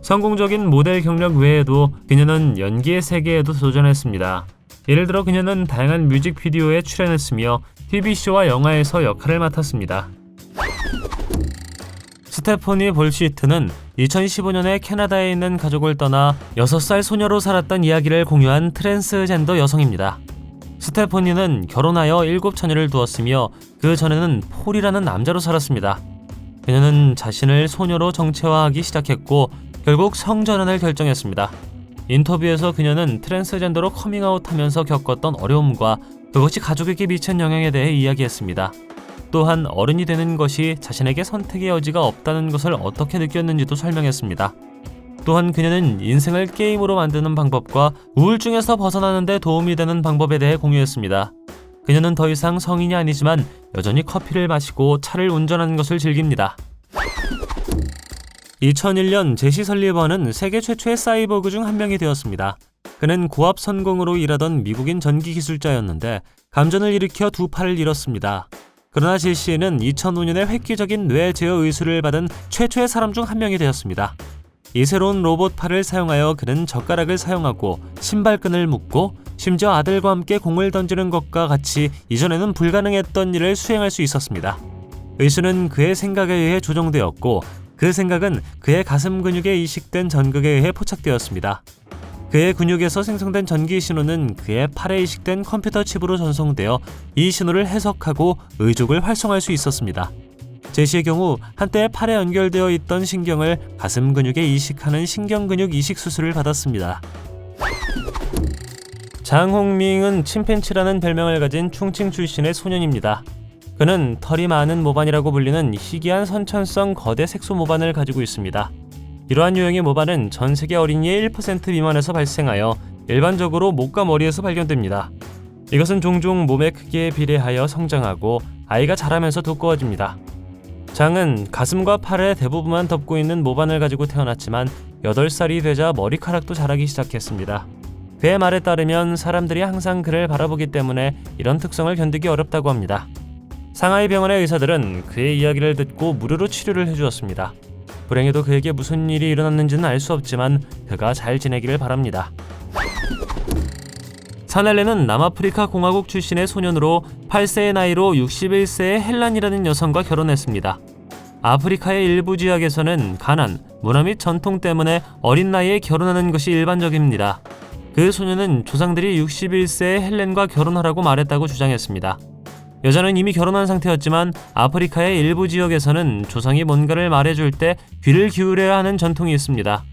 성공적인 모델 경력 외에도 그녀는 연기의 세계에도 도전했습니다. 예를 들어 그녀는 다양한 뮤직비디오에 출연했으며 TV쇼와 영화에서 역할을 맡았습니다. 스테퍼니 볼시트는 2015년에 캐나다에 있는 가족을 떠나 6살 소녀로 살았던 이야기를 공유한 트랜스젠더 여성입니다. 스테퍼니는 결혼하여 7처녀를 두었으며 그 전에는 폴이라는 남자로 살았습니다. 그녀는 자신을 소녀로 정체화하기 시작했고 결국 성전환을 결정했습니다. 인터뷰에서 그녀는 트랜스젠더로 커밍아웃하면서 겪었던 어려움과 그것이 가족에게 미친 영향에 대해 이야기했습니다. 또한 어른이 되는 것이 자신에게 선택의 여지가 없다는 것을 어떻게 느꼈는지도 설명했습니다. 또한 그녀는 인생을 게임으로 만드는 방법과 우울증에서 벗어나는 데 도움이 되는 방법에 대해 공유했습니다. 그녀는 더 이상 성인이 아니지만 여전히 커피를 마시고 차를 운전하는 것을 즐깁니다. 2001년 제시 설리번은 세계 최초의 사이보그 중 한 명이 되었습니다. 그는 고압 선공으로 일하던 미국인 전기 기술자였는데 감전을 일으켜 두 팔을 잃었습니다. 그러나 제시는 2005년에 획기적인 뇌 제어 의술을 받은 최초의 사람 중 한 명이 되었습니다. 이 새로운 로봇 팔을 사용하여 그는 젓가락을 사용하고 신발끈을 묶고 심지어 아들과 함께 공을 던지는 것과 같이 이전에는 불가능했던 일을 수행할 수 있었습니다. 의술은 그의 생각에 의해 조정되었고 그 생각은 그의 가슴 근육에 이식된 전극에 의해 포착되었습니다. 그의 근육에서 생성된 전기 신호는 그의 팔에 이식된 컴퓨터 칩으로 전송되어 이 신호를 해석하고 의족을 활성화할 수 있었습니다. 제시의 경우 한때 팔에 연결되어 있던 신경을 가슴 근육에 이식하는 신경근육 이식 수술을 받았습니다. 장홍밍은 침팬치라는 별명을 가진 충칭 출신의 소년입니다. 그는 털이 많은 모반이라고 불리는 희귀한 선천성 거대 색소 모반을 가지고 있습니다. 이러한 유형의 모반은 전 세계 어린이의 1% 미만에서 발생하여 일반적으로 목과 머리에서 발견됩니다. 이것은 종종 몸의 크기에 비례하여 성장하고 아이가 자라면서 두꺼워집니다. 장은 가슴과 팔의 대부분만 덮고 있는 모반을 가지고 태어났지만 8살이 되자 머리카락도 자라기 시작했습니다. 그의 말에 따르면 사람들이 항상 그를 바라보기 때문에 이런 특성을 견디기 어렵다고 합니다. 상하이 병원의 의사들은 그의 이야기를 듣고 무료로 치료를 해주었습니다. 불행히도 그에게 무슨 일이 일어났는지는 알 수 없지만 그가 잘 지내기를 바랍니다. 사넬레는 남아프리카 공화국 출신의 소년으로 8세의 나이로 61세의 헬란이라는 여성과 결혼했습니다. 아프리카의 일부 지역에서는 가난, 문화 및 전통 때문에 어린 나이에 결혼하는 것이 일반적입니다. 그 소년은 조상들이 61세의 헬렌과 결혼하라고 말했다고 주장했습니다. 여자는 이미 결혼한 상태였지만 아프리카의 일부 지역에서는 조상이 뭔가를 말해줄 때 귀를 기울여야 하는 전통이 있습니다.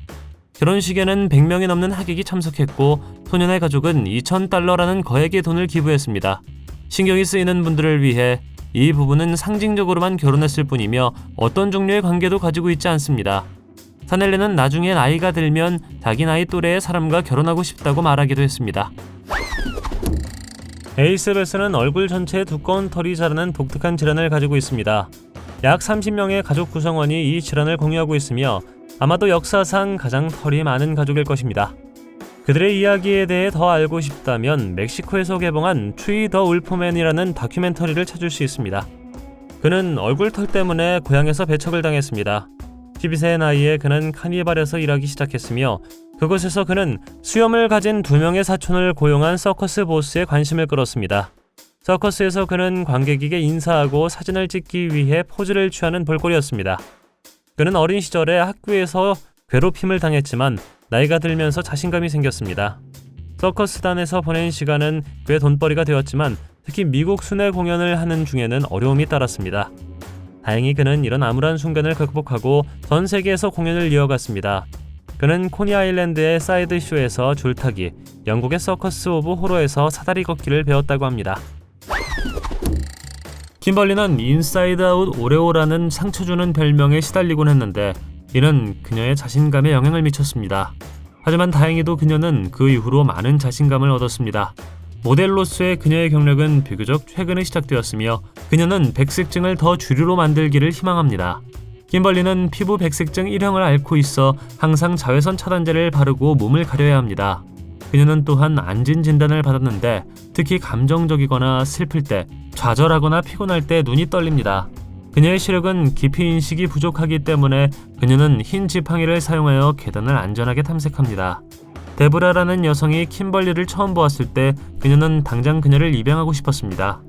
결혼식에는 100명이 넘는 하객이 참석했고 소년의 가족은 $2,000라는 거액의 돈을 기부했습니다. 신경이 쓰이는 분들을 위해 이 부부는 상징적으로만 결혼했을 뿐이며 어떤 종류의 관계도 가지고 있지 않습니다. 사넬레는 나중에 나이가 들면 자기 나이 또래의 사람과 결혼하고 싶다고 말하기도 했습니다. 에이스베스는 얼굴 전체에 두꺼운 털이 자라는 독특한 질환을 가지고 있습니다. 약 30명의 가족 구성원이 이 질환을 공유하고 있으며 아마도 역사상 가장 털이 많은 가족일 것입니다. 그들의 이야기에 대해 더 알고 싶다면 멕시코에서 개봉한 트리 더 울프맨이라는 다큐멘터리를 찾을 수 있습니다. 그는 얼굴 털 때문에 고향에서 배척을 당했습니다. 12세의 나이에 그는 카니발에서 일하기 시작했으며 그곳에서 그는 수염을 가진 2명의 사촌을 고용한 서커스 보스에 관심을 끌었습니다. 서커스에서 그는 관객에게 인사하고 사진을 찍기 위해 포즈를 취하는 볼거리였습니다. 그는 어린 시절에 학교에서 괴롭힘을 당했지만 나이가 들면서 자신감이 생겼습니다. 서커스단에서 보낸 시간은 꽤 돈벌이가 되었지만 특히 미국 순회 공연을 하는 중에는 어려움이 따랐습니다. 다행히 그는 이런 암울한 순간을 극복하고 전 세계에서 공연을 이어갔습니다. 그는 코니 아일랜드의 사이드 쇼에서 줄타기, 영국의 서커스 오브 호러에서 사다리 걷기를 배웠다고 합니다. 김벌리는 인사이드 아웃 오레오라는 상처 주는 별명에 시달리곤 했는데 이는 그녀의 자신감에 영향을 미쳤습니다. 하지만 다행히도 그녀는 그 이후로 많은 자신감을 얻었습니다. 모델로서의 그녀의 경력은 비교적 최근에 시작되었으며 그녀는 백색증을 더 주류로 만들기를 희망합니다. 김벌리는 피부 백색증 1형을 앓고 있어 항상 자외선 차단제를 바르고 몸을 가려야 합니다. 그녀는 또한 안진 진단을 받았는데 특히 감정적이거나 슬플 때, 좌절하거나 피곤할 때 눈이 떨립니다. 그녀의 시력은 깊이 인식이 부족하기 때문에 그녀는 흰 지팡이를 사용하여 계단을 안전하게 탐색합니다. 데브라라는 여성이 김벌리를 처음 보았을 때 그녀는 당장 그녀를 입양하고 싶었습니다.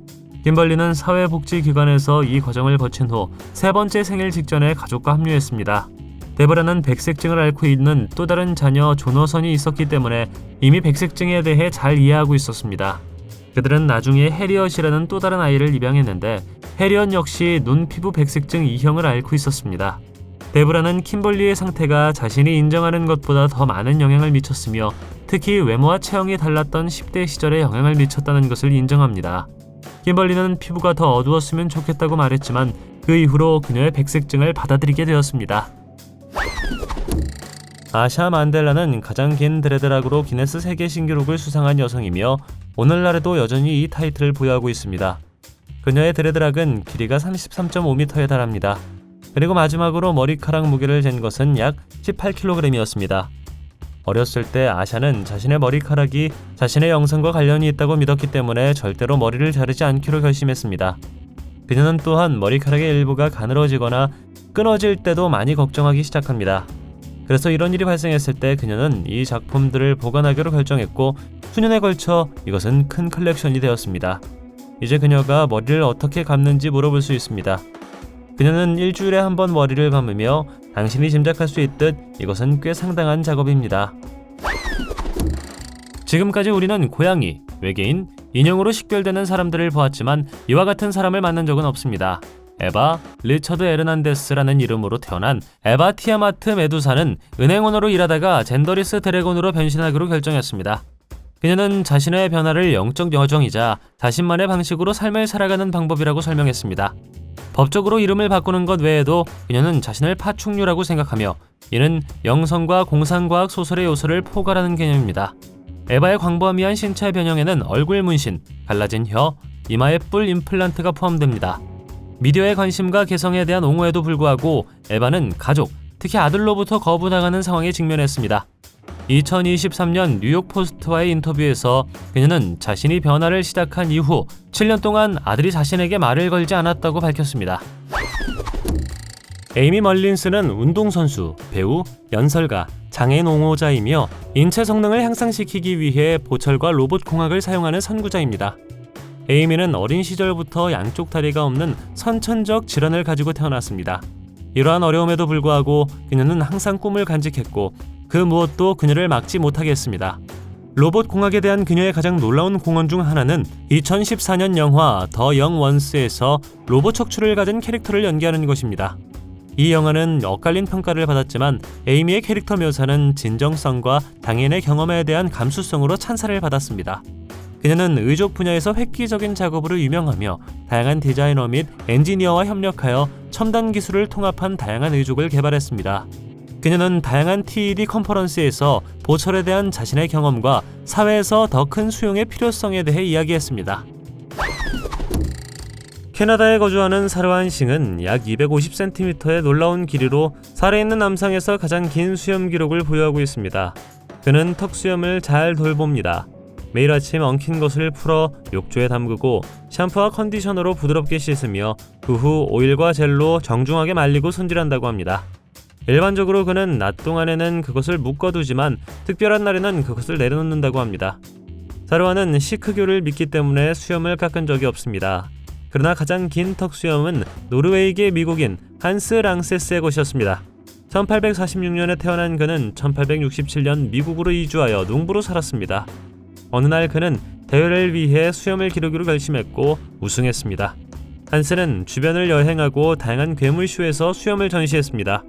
김벌리는 사회복지기관에서 이 과정을 거친 후 세 번째 생일 직전에 가족과 합류했습니다. 데브라는 백색증을 앓고 있는 또 다른 자녀 조너선이 있었기 때문에 이미 백색증에 대해 잘 이해하고 있었습니다. 그들은 나중에 해리엇이라는 또 다른 아이를 입양했는데 해리엇 역시 눈 피부 백색증 2형을 앓고 있었습니다. 데브라는 김벌리의 상태가 자신이 인정하는 것보다 더 많은 영향을 미쳤으며 특히 외모와 체형이 달랐던 10대 시절에 영향을 미쳤다는 것을 인정합니다. 김벌리는 피부가 더 어두웠으면 좋겠다고 말했지만 그 이후로 그녀의 백색증을 받아들이게 되었습니다. 아샤 만델라는 가장 긴 드레드락으로 기네스 세계 신기록을 수상한 여성이며 오늘날에도 여전히 이 타이틀을 보유하고 있습니다. 그녀의 드레드락은 길이가 33.5m에 달합니다. 그리고 마지막으로 머리카락 무게를 잰 것은 약 18kg이었습니다. 어렸을 때 아샤는 자신의 머리카락이 자신의 영성과 관련이 있다고 믿었기 때문에 절대로 머리를 자르지 않기로 결심했습니다. 그녀는 또한 머리카락의 일부가 가늘어지거나 끊어질 때도 많이 걱정하기 시작합니다. 그래서 이런 일이 발생했을 때 그녀는 이 작품들을 보관하기로 결정했고 수년에 걸쳐 이것은 큰 컬렉션이 되었습니다. 이제 그녀가 머리를 어떻게 감는지 물어볼 수 있습니다. 그녀는 일주일에 한 번 머리를 감으며 당신이 짐작할 수 있듯 이것은 꽤 상당한 작업입니다. 지금까지 우리는 고양이, 외계인, 인형으로 식별되는 사람들을 보았지만 이와 같은 사람을 만난 적은 없습니다. 에바 리처드 에르난데스라는 이름으로 태어난 에바 티아마트 메두사는 은행원으로 일하다가 젠더리스 드래곤으로 변신하기로 결정했습니다. 그녀는 자신의 변화를 영적 여정이자 자신만의 방식으로 삶을 살아가는 방법이라고 설명했습니다. 법적으로 이름을 바꾸는 것 외에도 그녀는 자신을 파충류라고 생각하며 이는 영성과 공상과학 소설의 요소를 포괄하는 개념입니다. 에바의 광범위한 신체 변형에는 얼굴 문신, 갈라진 혀, 이마에 뿔 임플란트가 포함됩니다. 미디어의 관심과 개성에 대한 옹호에도 불구하고 에바는 가족, 특히 아들로부터 거부당하는 상황에 직면했습니다. 2023년 뉴욕 포스트와의 인터뷰에서 그녀는 자신이 변화를 시작한 이후 7년 동안 아들이 자신에게 말을 걸지 않았다고 밝혔습니다. 에이미 멀린스는 운동선수, 배우, 연설가, 장애인 옹호자이며 인체 성능을 향상시키기 위해 보철과 로봇 공학을 사용하는 선구자입니다. 에이미는 어린 시절부터 양쪽 다리가 없는 선천적 질환을 가지고 태어났습니다. 이러한 어려움에도 불구하고 그녀는 항상 꿈을 간직했고 그 무엇도 그녀를 막지 못하게 했습니다. 로봇 공학에 대한 그녀의 가장 놀라운 공헌 중 하나는 2014년 영화 더 영 원스에서 로봇 척추를 가진 캐릭터를 연기하는 것입니다. 이 영화는 엇갈린 평가를 받았지만 에이미의 캐릭터 묘사는 진정성과 장애인의 경험에 대한 감수성으로 찬사를 받았습니다. 그녀는 의족 분야에서 획기적인 작업으로 유명하며 다양한 디자이너 및 엔지니어와 협력하여 첨단 기술을 통합한 다양한 의족을 개발했습니다. 그녀는 다양한 TED 컨퍼런스에서 보철에 대한 자신의 경험과 사회에서 더 큰 수용의 필요성에 대해 이야기했습니다. 캐나다에 거주하는 사르한 싱은 약 250cm의 놀라운 길이로 살아있는 남성에서 가장 긴 수염 기록을 보유하고 있습니다. 그는 턱수염을 잘 돌봅니다. 매일 아침 엉킨 것을 풀어 욕조에 담그고 샴푸와 컨디셔너로 부드럽게 씻으며 그 후 오일과 젤로 정중하게 말리고 손질한다고 합니다. 일반적으로 그는 낮 동안에는 그것을 묶어두지만 특별한 날에는 그것을 내려놓는다고 합니다. 사르와는 시크교를 믿기 때문에 수염을 깎은 적이 없습니다. 그러나 가장 긴 턱수염은 노르웨이계 미국인 한스 랑세스의 것이었습니다. 1846년에 태어난 그는 1867년 미국으로 이주하여 농부로 살았습니다. 어느 날 그는 대회를 위해 수염을 기르기로 결심했고 우승했습니다. 한스는 주변을 여행하고 다양한 괴물쇼에서 수염을 전시했습니다.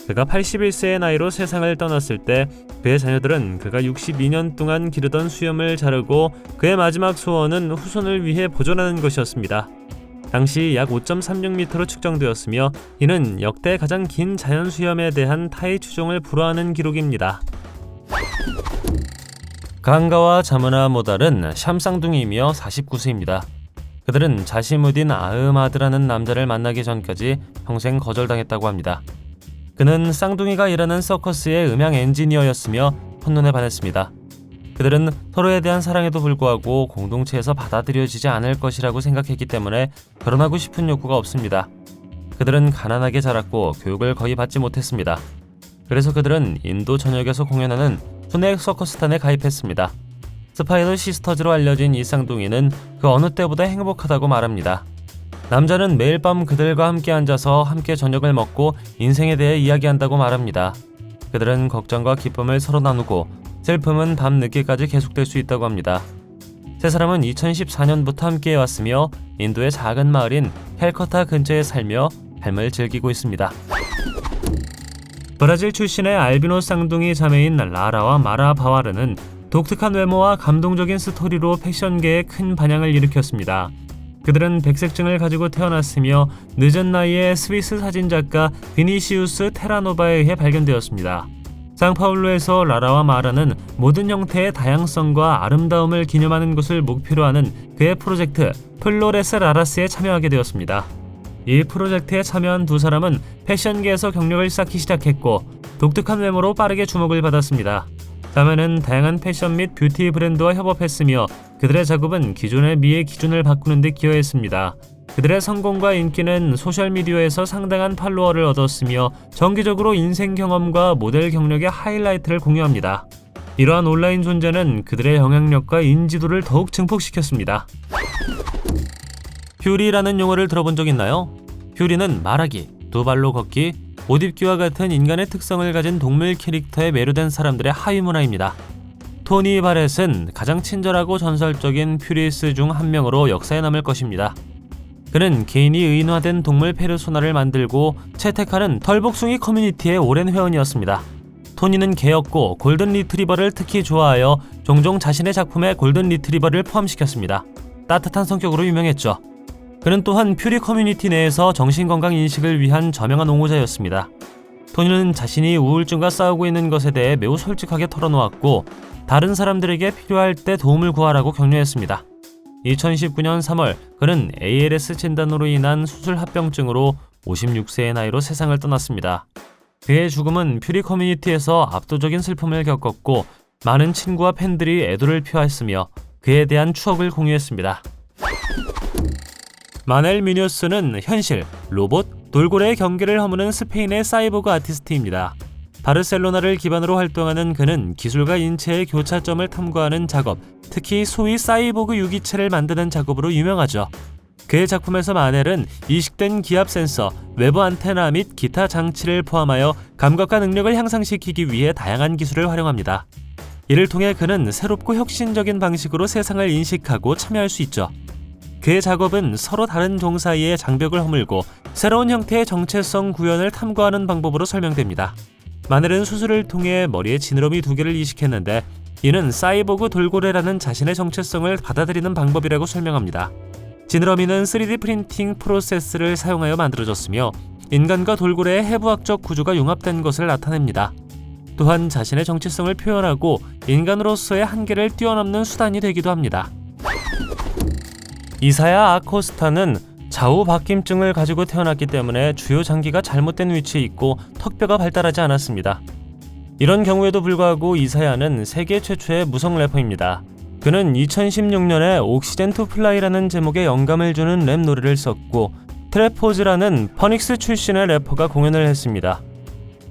그가 81세의 나이로 세상을 떠났을 때 그의 자녀들은 그가 62년 동안 기르던 수염을 자르고 그의 마지막 소원은 후손을 위해 보존하는 것이었습니다. 당시 약 5.36m로 측정되었으며 이는 역대 가장 긴 자연 수염에 대한 타의 추종을 불허하는 기록입니다. 강가와 자무나 모달은 샴쌍둥이이며 49세입니다. 그들은 자시무딘 아흐마드라는 남자를 만나기 전까지 평생 거절당했다고 합니다. 그는 쌍둥이가 일하는 서커스의 음향 엔지니어였으며 첫눈에 반했습니다. 그들은 서로에 대한 사랑에도 불구하고 공동체에서 받아들여지지 않을 것이라고 생각했기 때문에 결혼하고 싶은 욕구가 없습니다. 그들은 가난하게 자랐고 교육을 거의 받지 못했습니다. 그래서 그들은 인도 전역에서 공연하는 투넥 서커스단에 가입했습니다. 스파이더 시스터즈로 알려진 이 쌍둥이는 그 어느 때보다 행복하다고 말합니다. 남자는 매일 밤 그들과 함께 앉아서 함께 저녁을 먹고 인생에 대해 이야기한다고 말합니다. 그들은 걱정과 기쁨을 서로 나누고 슬픔은 밤 늦게까지 계속될 수 있다고 합니다. 세 사람은 2014년부터 함께 해왔으며 인도의 작은 마을인 캘커타 근처에 살며 삶을 즐기고 있습니다. 브라질 출신의 알비노 쌍둥이 자매인 라라와 마라 바와르는 독특한 외모와 감동적인 스토리로 패션계에 큰 반향을 일으켰습니다. 그들은 백색증을 가지고 태어났으며 늦은 나이에 스위스 사진작가 비니시우스 테라노바에 의해 발견되었습니다. 상파울루에서 라라와 마라는 모든 형태의 다양성과 아름다움을 기념하는 것을 목표로 하는 그의 프로젝트 플로레스 라라스에 참여하게 되었습니다. 이 프로젝트에 참여한 두 사람은 패션계에서 경력을 쌓기 시작했고 독특한 외모로 빠르게 주목을 받았습니다. 자매는 다양한 패션 및 뷰티 브랜드와 협업했으며 그들의 작업은 기존의 미의 기준을 바꾸는 데 기여했습니다. 그들의 성공과 인기는 소셜미디어에서 상당한 팔로워를 얻었으며 정기적으로 인생 경험과 모델 경력의 하이라이트를 공유합니다. 이러한 온라인 존재는 그들의 영향력과 인지도를 더욱 증폭시켰습니다. 퓨리라는 용어를 들어본 적 있나요? 퓨리는 말하기, 두 발로 걷기, 옷 입기와 같은 인간의 특성을 가진 동물 캐릭터에 매료된 사람들의 하위 문화입니다. 토니 바렛은 가장 친절하고 전설적인 퓨리스 중 한 명으로 역사에 남을 것입니다. 그는 개인이 의인화된 동물 페르소나를 만들고 채택하는 털복숭이 커뮤니티의 오랜 회원이었습니다. 토니는 개였고 골든 리트리버를 특히 좋아하여 종종 자신의 작품에 골든 리트리버를 포함시켰습니다. 따뜻한 성격으로 유명했죠. 그는 또한 퓨리 커뮤니티 내에서 정신건강 인식을 위한 저명한 옹호자였습니다. 토니는 자신이 우울증과 싸우고 있는 것에 대해 매우 솔직하게 털어놓았고 다른 사람들에게 필요할 때 도움을 구하라고 격려했습니다. 2019년 3월 그는 ALS 진단으로 인한 수술 합병증으로 56세의 나이로 세상을 떠났습니다. 그의 죽음은 퓨리 커뮤니티에서 압도적인 슬픔을 겪었고 많은 친구와 팬들이 애도를 표했으며 그에 대한 추억을 공유했습니다. 마넬 뮤뇨스는 현실, 로봇, 돌고래의 경계를 허무는 스페인의 사이보그 아티스트입니다. 바르셀로나를 기반으로 활동하는 그는 기술과 인체의 교차점을 탐구하는 작업, 특히 소위 사이보그 유기체를 만드는 작업으로 유명하죠. 그의 작품에서 마넬은 이식된 기압 센서, 외부 안테나 및 기타 장치를 포함하여 감각과 능력을 향상시키기 위해 다양한 기술을 활용합니다. 이를 통해 그는 새롭고 혁신적인 방식으로 세상을 인식하고 참여할 수 있죠. 그의 작업은 서로 다른 종 사이의 장벽을 허물고 새로운 형태의 정체성 구현을 탐구하는 방법으로 설명됩니다. 마넬은 수술을 통해 머리에 지느러미 2개를 이식했는데 이는 사이보그 돌고래라는 자신의 정체성을 받아들이는 방법이라고 설명합니다. 지느러미는 3D 프린팅 프로세스를 사용하여 만들어졌으며 인간과 돌고래의 해부학적 구조가 융합된 것을 나타냅니다. 또한 자신의 정체성을 표현하고 인간으로서의 한계를 뛰어넘는 수단이 되기도 합니다. 이사야 아코스타는 좌우 박힘증을 가지고 태어났기 때문에 주요 장기가 잘못된 위치에 있고 턱뼈가 발달하지 않았습니다. 이런 경우에도 불구하고 이사야는 세계 최초의 무성 래퍼입니다. 그는 2016년에 옥시젠 투 플라이라는 제목의 영감을 주는 랩 노래를 썼고 트랩포즈라는 퍼닉스 출신의 래퍼가 공연을 했습니다.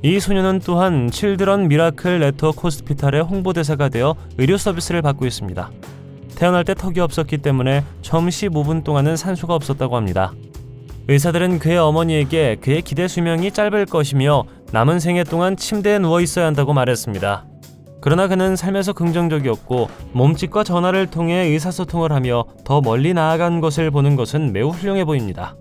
이 소녀는 또한 칠드런 미라클 네트워크 호스피탈의 홍보대사가 되어 의료 서비스를 받고 있습니다. 태어날 때 턱이 없었기 때문에 처음 15분 동안은 산소가 없었다고 합니다. 의사들은 그의 어머니에게 그의 기대 수명이 짧을 것이며 남은 생애 동안 침대에 누워 있어야 한다고 말했습니다. 그러나 그는 삶에서 긍정적이었고 몸짓과 전화를 통해 의사소통을 하며 더 멀리 나아간 것을 보는 것은 매우 훌륭해 보입니다.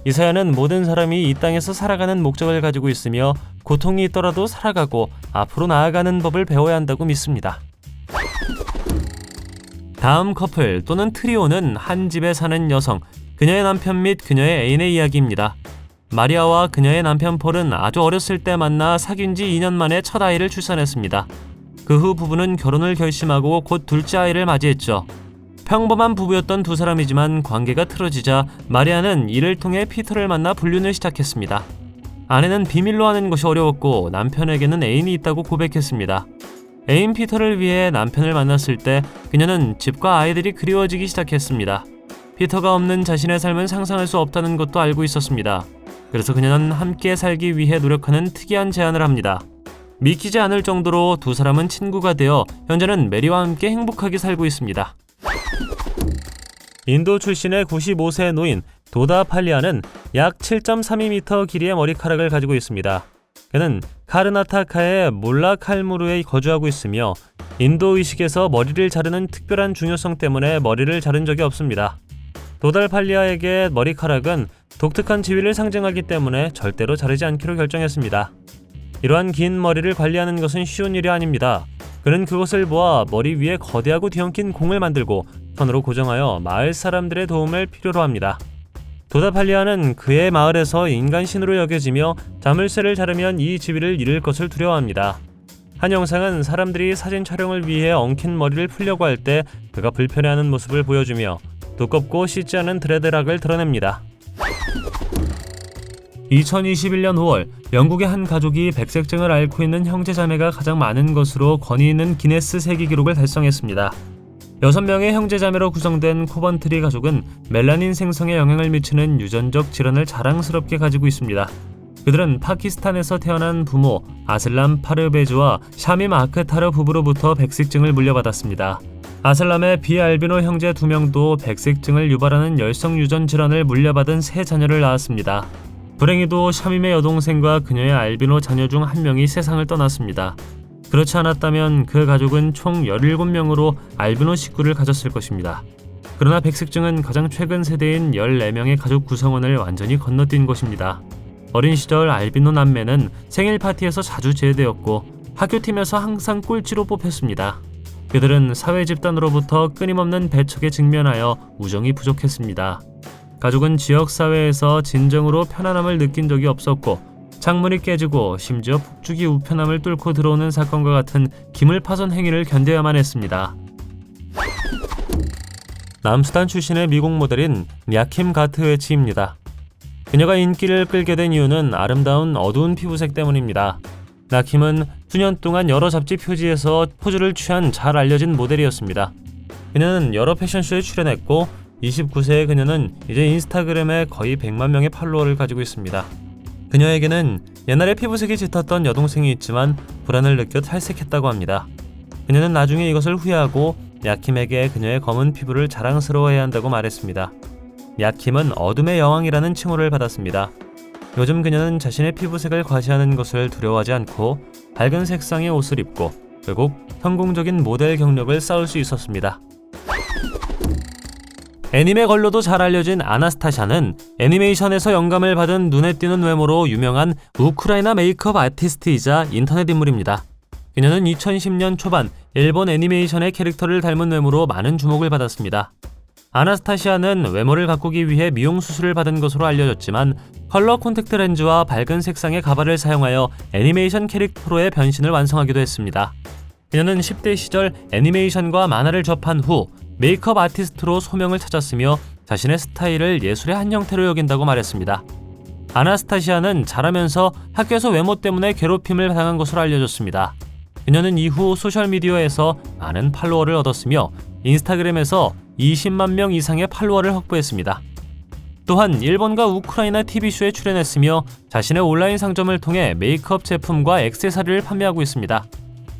이사야는 모든 사람이 이 땅에서 살아가는 목적을 가지고 있으며 고통이 있더라도 살아가고 앞으로 나아가는 법을 배워야 한다고 믿습니다. 다음 커플 또는 트리오는 한 집에 사는 여성, 그녀의 남편 및 그녀의 애인의 이야기입니다. 마리아와 그녀의 남편 폴은 아주 어렸을 때 만나 사귄 지 2년 만에 첫 아이를 출산했습니다. 그 후 부부는 결혼을 결심하고 곧 둘째 아이를 맞이했죠. 평범한 부부였던 두 사람이지만 관계가 틀어지자 마리아는 이를 통해 피터를 만나 불륜을 시작했습니다. 아내는 비밀로 하는 것이 어려웠고 남편에게는 애인이 있다고 고백했습니다. 애인 피터를 위해 남편을 만났을 때 그녀는 집과 아이들이 그리워지기 시작했습니다. 피터가 없는 자신의 삶은 상상할 수 없다는 것도 알고 있었습니다. 그래서 그녀는 함께 살기 위해 노력하는 특이한 제안을 합니다. 믿기지 않을 정도로 두 사람은 친구가 되어 현재는 메리와 함께 행복하게 살고 있습니다. 인도 출신의 95세 노인 도다 팔리아는 약 7.32m 길이의 머리카락을 가지고 있습니다. 그는 카르나타카의 몰라칼무르에 거주하고 있으며 인도 의식에서 머리를 자르는 특별한 중요성 때문에 머리를 자른 적이 없습니다. 도달 팔리아에게 머리카락은 독특한 지위를 상징하기 때문에 절대로 자르지 않기로 결정했습니다. 이러한 긴 머리를 관리하는 것은 쉬운 일이 아닙니다. 그는 그것을 모아 머리 위에 거대하고 뒤엉킨 공을 만들고 선으로 고정하여 마을 사람들의 도움을 필요로 합니다. 도다팔리아는 그의 마을에서 인간신으로 여겨지며 자물쇠를 자르면 이 지위를 잃을 것을 두려워합니다. 한 영상은 사람들이 사진 촬영을 위해 엉킨 머리를 풀려고 할 때 그가 불편해하는 모습을 보여주며 두껍고 씻지 않은 드레드락을 드러냅니다. 2021년 5월 영국의 한 가족이 백색증을 앓고 있는 형제자매가 가장 많은 것으로 권위 있는 기네스 세계 기록을 달성했습니다. 6명의 형제자매로 구성된 코번트리 가족은 멜라닌 생성에 영향을 미치는 유전적 질환을 자랑스럽게 가지고 있습니다. 그들은 파키스탄에서 태어난 부모 아슬람 파르베즈와 샤밈 아크타르 부부로부터 백색증을 물려받았습니다. 아슬람의 비알비노 형제 2명도 백색증을 유발하는 열성 유전 질환을 물려받은 세 자녀를 낳았습니다. 불행히도 샤밈의 여동생과 그녀의 알비노 자녀 중 한 명이 세상을 떠났습니다. 그렇지 않았다면 그 가족은 총 17명으로 알비노 식구를 가졌을 것입니다. 그러나 백색증은 가장 최근 세대인 14명의 가족 구성원을 완전히 건너뛴 것입니다. 어린 시절 알비노 남매는 생일 파티에서 자주 제외되었고 학교팀에서 항상 꼴찌로 뽑혔습니다. 그들은 사회 집단으로부터 끊임없는 배척에 직면하여 우정이 부족했습니다. 가족은 지역사회에서 진정으로 편안함을 느낀 적이 없었고 창문이 깨지고 심지어 폭죽이 우편함을 뚫고 들어오는 사건과 같은 기물파손 행위를 견뎌야만 했습니다. 남수단 출신의 미국 모델인 야킴 가트웨치입니다. 그녀가 인기를 끌게 된 이유는 아름다운 어두운 피부색 때문입니다. 나킴은 수년 동안 여러 잡지 표지에서 포즈를 취한 잘 알려진 모델이었습니다. 그녀는 여러 패션쇼에 출연했고 29세의 그녀는 이제 인스타그램에 거의 100만 명의 팔로워를 가지고 있습니다. 그녀에게는 옛날에 피부색이 짙었던 여동생이 있지만 불안을 느껴 탈색했다고 합니다. 그녀는 나중에 이것을 후회하고 야킴에게 그녀의 검은 피부를 자랑스러워해야 한다고 말했습니다. 야킴은 어둠의 여왕이라는 칭호를 받았습니다. 요즘 그녀는 자신의 피부색을 과시하는 것을 두려워하지 않고 밝은 색상의 옷을 입고 결국 성공적인 모델 경력을 쌓을 수 있었습니다. 애니메 걸로도 잘 알려진 아나스타샤는 애니메이션에서 영감을 받은 눈에 띄는 외모로 유명한 우크라이나 메이크업 아티스트이자 인터넷 인물입니다. 그녀는 2010년 초반 일본 애니메이션의 캐릭터를 닮은 외모로 많은 주목을 받았습니다. 아나스타시아는 외모를 가꾸기 위해 미용 수술을 받은 것으로 알려졌지만 컬러 콘택트 렌즈와 밝은 색상의 가발을 사용하여 애니메이션 캐릭터로의 변신을 완성하기도 했습니다. 그녀는 10대 시절 애니메이션과 만화를 접한 후 메이크업 아티스트로 소명을 찾았으며 자신의 스타일을 예술의 한 형태로 여긴다고 말했습니다. 아나스타시아는 자라면서 학교에서 외모 때문에 괴롭힘을 당한 것으로 알려졌습니다. 그녀는 이후 소셜미디어에서 많은 팔로워를 얻었으며 인스타그램에서 20만 명 이상의 팔로워를 확보했습니다. 또한 일본과 우크라이나 TV쇼에 출연했으며 자신의 온라인 상점을 통해 메이크업 제품과 액세서리를 판매하고 있습니다.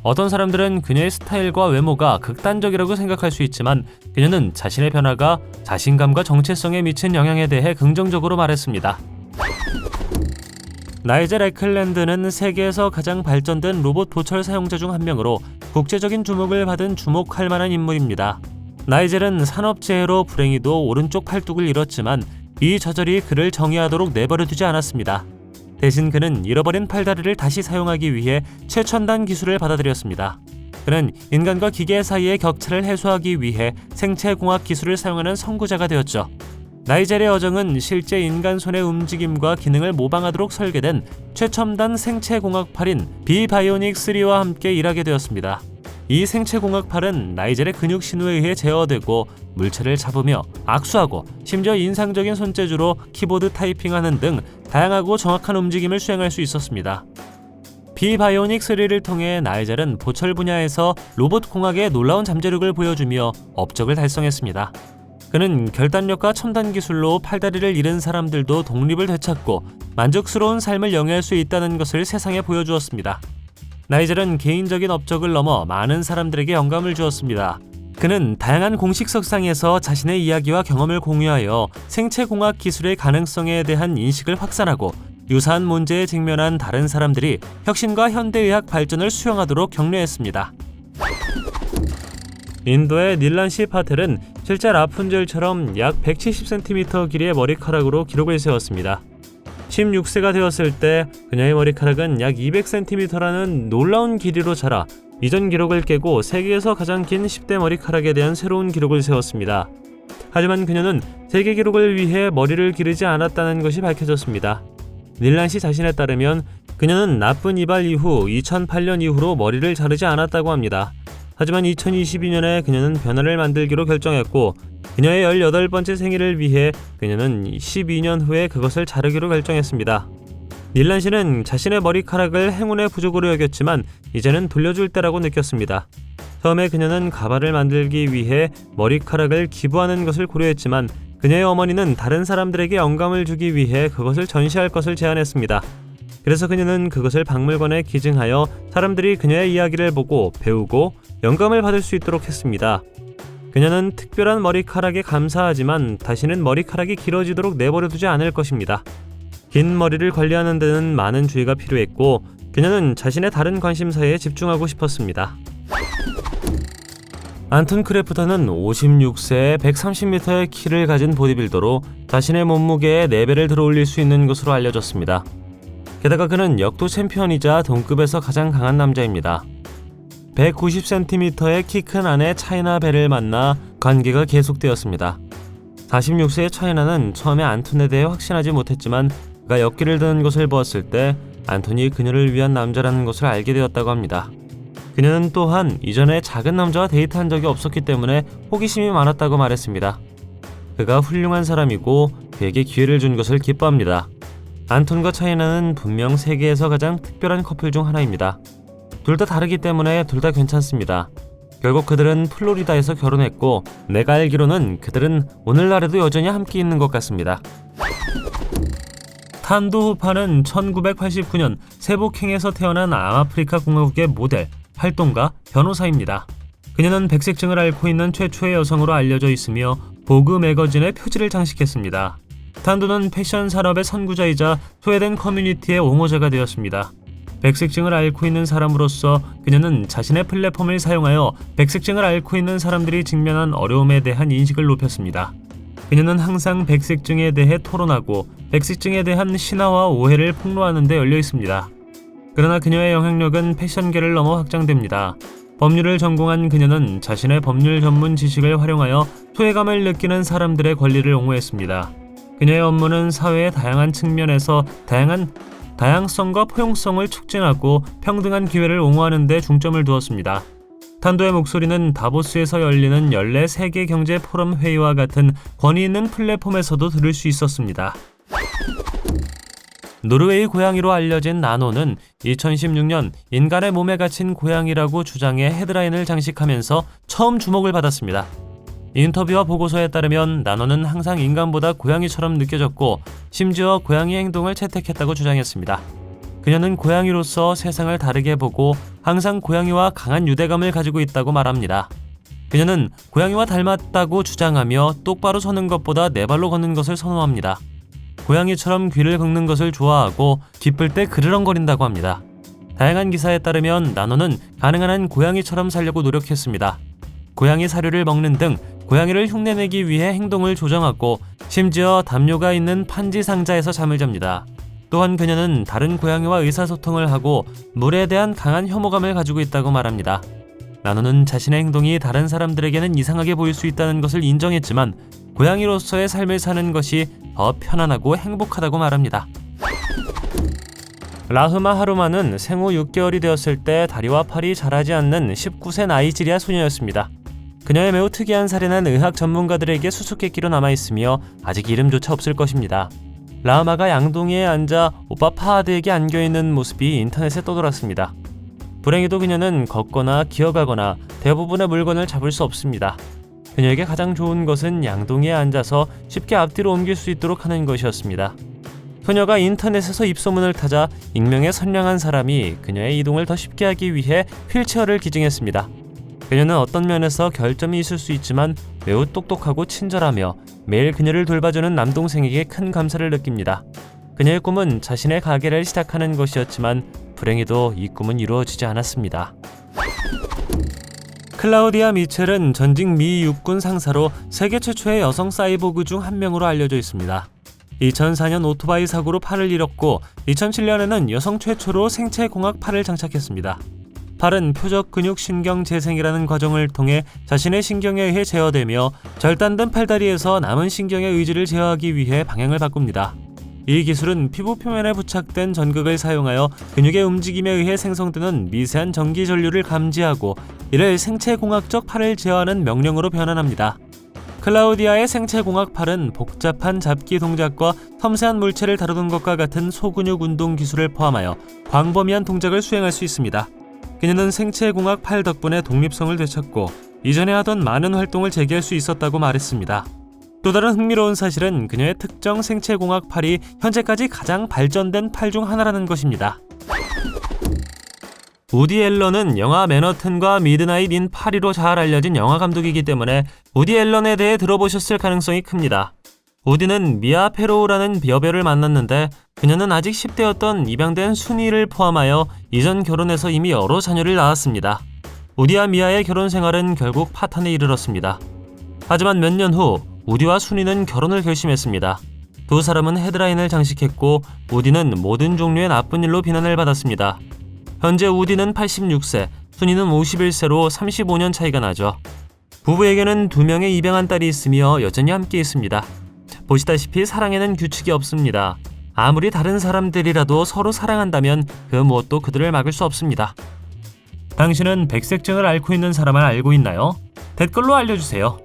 어떤 사람들은 그녀의 스타일과 외모가 극단적이라고 생각할 수 있지만 그녀는 자신의 변화가 자신감과 정체성에 미친 영향에 대해 긍정적으로 말했습니다. 나이젤 에클랜드는 세계에서 가장 발전된 로봇 보철 사용자 중 한 명으로 국제적인 주목을 받은 주목할 만한 인물입니다. 나이젤은 산업재해로 불행히도 오른쪽 팔뚝을 잃었지만 이 저절이 그를 정의하도록 내버려두지 않았습니다. 대신 그는 잃어버린 팔다리를 다시 사용하기 위해 최첨단 기술을 받아들였습니다. 그는 인간과 기계 사이의 격차를 해소하기 위해 생체공학 기술을 사용하는 선구자가 되었죠. 나이젤의 여정은 실제 인간 손의 움직임과 기능을 모방하도록 설계된 최첨단 생체공학팔인 비바이오닉 3와 함께 일하게 되었습니다. 이 생체공학팔은 나이젤의 근육 신호에 의해 제어되고 물체를 잡으며 악수하고 심지어 인상적인 손재주로 키보드 타이핑하는 등 다양하고 정확한 움직임을 수행할 수 있었습니다. 비바이오닉 3를 통해 나이젤은 보철 분야에서 로봇 공학의 놀라운 잠재력을 보여주며 업적을 달성했습니다. 그는 결단력과 첨단 기술로 팔다리를 잃은 사람들도 독립을 되찾고 만족스러운 삶을 영위할 수 있다는 것을 세상에 보여주었습니다. 나이젤은 개인적인 업적을 넘어 많은 사람들에게 영감을 주었습니다. 그는 다양한 공식 석상에서 자신의 이야기와 경험을 공유하여 생체공학 기술의 가능성에 대한 인식을 확산하고 유사한 문제에 직면한 다른 사람들이 혁신과 현대의학 발전을 수용하도록 격려했습니다. 인도의 닐란시 파텔은 실제 라푼젤처럼 약 170cm 길이의 머리카락으로 기록을 세웠습니다. 16세가 되었을 때 그녀의 머리카락은 약 200cm라는 놀라운 길이로 자라 이전 기록을 깨고 세계에서 가장 긴 10대 머리카락에 대한 새로운 기록을 세웠습니다. 하지만 그녀는 세계 기록을 위해 머리를 기르지 않았다는 것이 밝혀졌습니다. 닐란시 자신에 따르면 그녀는 나쁜 이발 이후 2008년 이후로 머리를 자르지 않았다고 합니다. 하지만 2022년에 그녀는 변화를 만들기로 결정했고 그녀의 18번째 생일을 위해 그녀는 12년 후에 그것을 자르기로 결정했습니다. 닐란 씨는 자신의 머리카락을 행운의 부족으로 여겼지만 이제는 돌려줄 때라고 느꼈습니다. 처음에 그녀는 가발을 만들기 위해 머리카락을 기부하는 것을 고려했지만 그녀의 어머니는 다른 사람들에게 영감을 주기 위해 그것을 전시할 것을 제안했습니다. 그래서 그녀는 그것을 박물관에 기증하여 사람들이 그녀의 이야기를 보고 배우고 영감을 받을 수 있도록 했습니다. 그녀는 특별한 머리카락에 감사하지만 다시는 머리카락이 길어지도록 내버려두지 않을 것입니다. 긴 머리를 관리하는 데는 많은 주의가 필요했고 그녀는 자신의 다른 관심사에 집중하고 싶었습니다. 안톤 크래프터는 56세에 130m의 키를 가진 보디빌더로 자신의 몸무게의 4배를 들어올릴 수 있는 것으로 알려졌습니다. 게다가 그는 역도 챔피언이자 동급에서 가장 강한 남자입니다. 190cm의 키 큰 아내 차이나 벨을 만나 관계가 계속되었습니다. 46세의 차이나는 처음에 안톤에 대해 확신하지 못했지만 그가 역기를 드는 것을 보았을 때 안톤이 그녀를 위한 남자라는 것을 알게 되었다고 합니다. 그녀는 또한 이전에 작은 남자와 데이트한 적이 없었기 때문에 호기심이 많았다고 말했습니다. 그가 훌륭한 사람이고 그에게 기회를 준 것을 기뻐합니다. 안톤과 차이나는 분명 세계에서 가장 특별한 커플 중 하나입니다. 둘 다 다르기 때문에 둘 다 괜찮습니다. 결국 그들은 플로리다에서 결혼했고 내가 알기로는 그들은 오늘날에도 여전히 함께 있는 것 같습니다. 탄도 후파는 1989년 세복행에서 태어난 남아프리카 공화국의 모델, 활동가, 변호사입니다. 그녀는 백색증을 앓고 있는 최초의 여성으로 알려져 있으며 보그 매거진의 표지를 장식했습니다. 탄도는 패션 산업의 선구자이자 소외된 커뮤니티의 옹호자가 되었습니다. 백색증을 앓고 있는 사람으로서 그녀는 자신의 플랫폼을 사용하여 백색증을 앓고 있는 사람들이 직면한 어려움에 대한 인식을 높였습니다. 그녀는 항상 백색증에 대해 토론하고 백색증에 대한 신화와 오해를 폭로하는 데 열려 있습니다. 그러나 그녀의 영향력은 패션계를 넘어 확장됩니다. 법률을 전공한 그녀는 자신의 법률 전문 지식을 활용하여 소외감을 느끼는 사람들의 권리를 옹호했습니다. 그녀의 업무는 사회의 다양한 측면에서 다양성과 포용성을 촉진하고 평등한 기회를 옹호하는 데 중점을 두었습니다. 탄도의 목소리는 다보스에서 열리는 연례 세계 경제 포럼 회의와 같은 권위 있는 플랫폼에서도 들을 수 있었습니다. 노르웨이 고양이로 알려진 나노는 2016년 인간의 몸에 갇힌 고양이라고 주장해 헤드라인을 장식하면서 처음 주목을 받았습니다. 인터뷰와 보고서에 따르면 나노는 항상 인간보다 고양이처럼 느껴졌고 심지어 고양이 행동을 채택했다고 주장했습니다. 그녀는 고양이로서 세상을 다르게 보고 항상 고양이와 강한 유대감을 가지고 있다고 말합니다. 그녀는 고양이와 닮았다고 주장하며 똑바로 서는 것보다 네 발로 걷는 것을 선호합니다. 고양이처럼 귀를 긁는 것을 좋아하고 기쁠 때 그르렁거린다고 합니다. 다양한 기사에 따르면 나노는 가능한 한 고양이처럼 살려고 노력했습니다. 고양이 사료를 먹는 등 고양이를 흉내내기 위해 행동을 조정하고 심지어 담요가 있는 판지 상자에서 잠을 잡니다. 또한 그녀는 다른 고양이와 의사소통을 하고 물에 대한 강한 혐오감을 가지고 있다고 말합니다. 나노는 자신의 행동이 다른 사람들에게는 이상하게 보일 수 있다는 것을 인정했지만 고양이로서의 삶을 사는 것이 더 편안하고 행복하다고 말합니다. 라흐마 하루마는 생후 6개월이 되었을 때 다리와 팔이 자라지 않는 19세 나이지리아 소녀였습니다. 그녀의 매우 특이한 사례는 의학 전문가들에게 수수께끼로 남아있으며 아직 이름조차 없을 것입니다. 라흐마가 양동이에 앉아 오빠 파하드에게 안겨있는 모습이 인터넷에 떠돌았습니다. 불행히도 그녀는 걷거나 기어가거나 대부분의 물건을 잡을 수 없습니다. 그녀에게 가장 좋은 것은 양동이에 앉아서 쉽게 앞뒤로 옮길 수 있도록 하는 것이었습니다. 소녀가 인터넷에서 입소문을 타자 익명의 선량한 사람이 그녀의 이동을 더 쉽게 하기 위해 휠체어를 기증했습니다. 그녀는 어떤 면에서 결점이 있을 수 있지만 매우 똑똑하고 친절하며 매일 그녀를 돌봐주는 남동생에게 큰 감사를 느낍니다. 그녀의 꿈은 자신의 가게를 시작하는 것이었지만 불행히도 이 꿈은 이루어지지 않았습니다. 클라우디아 미첼은 전직 미 육군 상사로 세계 최초의 여성 사이보그 중 한 명으로 알려져 있습니다. 2004년 오토바이 사고로 팔을 잃었고 2007년에는 여성 최초로 생체공학 팔을 장착했습니다. 팔은 표적 근육 신경 재생이라는 과정을 통해 자신의 신경에 의해 제어되며 절단된 팔다리에서 남은 신경의 의지를 제어하기 위해 방향을 바꿉니다. 이 기술은 피부 표면에 부착된 전극을 사용하여 근육의 움직임에 의해 생성되는 미세한 전기 전류를 감지하고 이를 생체공학적 팔을 제어하는 명령으로 변환합니다. 클라우디아의 생체공학 팔은 복잡한 잡기 동작과 섬세한 물체를 다루는 것과 같은 소근육 운동 기술을 포함하여 광범위한 동작을 수행할 수 있습니다. 그녀는 생체공학 팔 덕분에 독립성을 되찾고 이전에 하던 많은 활동을 재개할 수 있었다고 말했습니다. 또 다른 흥미로운 사실은 그녀의 특정 생체공학 팔이 현재까지 가장 발전된 팔 중 하나라는 것입니다. 우디 앨런은 영화 맨허튼과 미드나잇 인 파리로 잘 알려진 영화 감독이기 때문에 우디 앨런에 대해 들어보셨을 가능성이 큽니다. 우디는 미아 페로우라는 여배우를 만났는데 그녀는 아직 10대였던 입양된 순이를 포함하여 이전 결혼에서 이미 여러 자녀를 낳았습니다. 우디와 미아의 결혼 생활은 결국 파탄에 이르렀습니다. 하지만 몇 년 후 우디와 순이는 결혼을 결심했습니다. 두 사람은 헤드라인을 장식했고 우디는 모든 종류의 나쁜 일로 비난을 받았습니다. 현재 우디는 86세, 순이는 51세로 35년 차이가 나죠. 부부에게는 2명의 입양한 딸이 있으며 여전히 함께 있습니다. 보시다시피 사랑에는 규칙이 없습니다. 아무리 다른 사람들이라도 서로 사랑한다면 그 무엇도 그들을 막을 수 없습니다. 당신은 백색증을 앓고 있는 사람을 알고 있나요? 댓글로 알려주세요.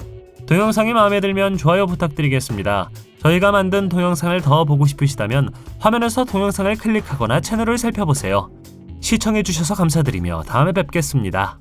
동영상이 마음에 들면 좋아요 부탁드리겠습니다. 저희가 만든 동영상을 더 보고 싶으시다면 화면에서 동영상을 클릭하거나 채널을 살펴보세요. 시청해주셔서 감사드리며 다음에 뵙겠습니다.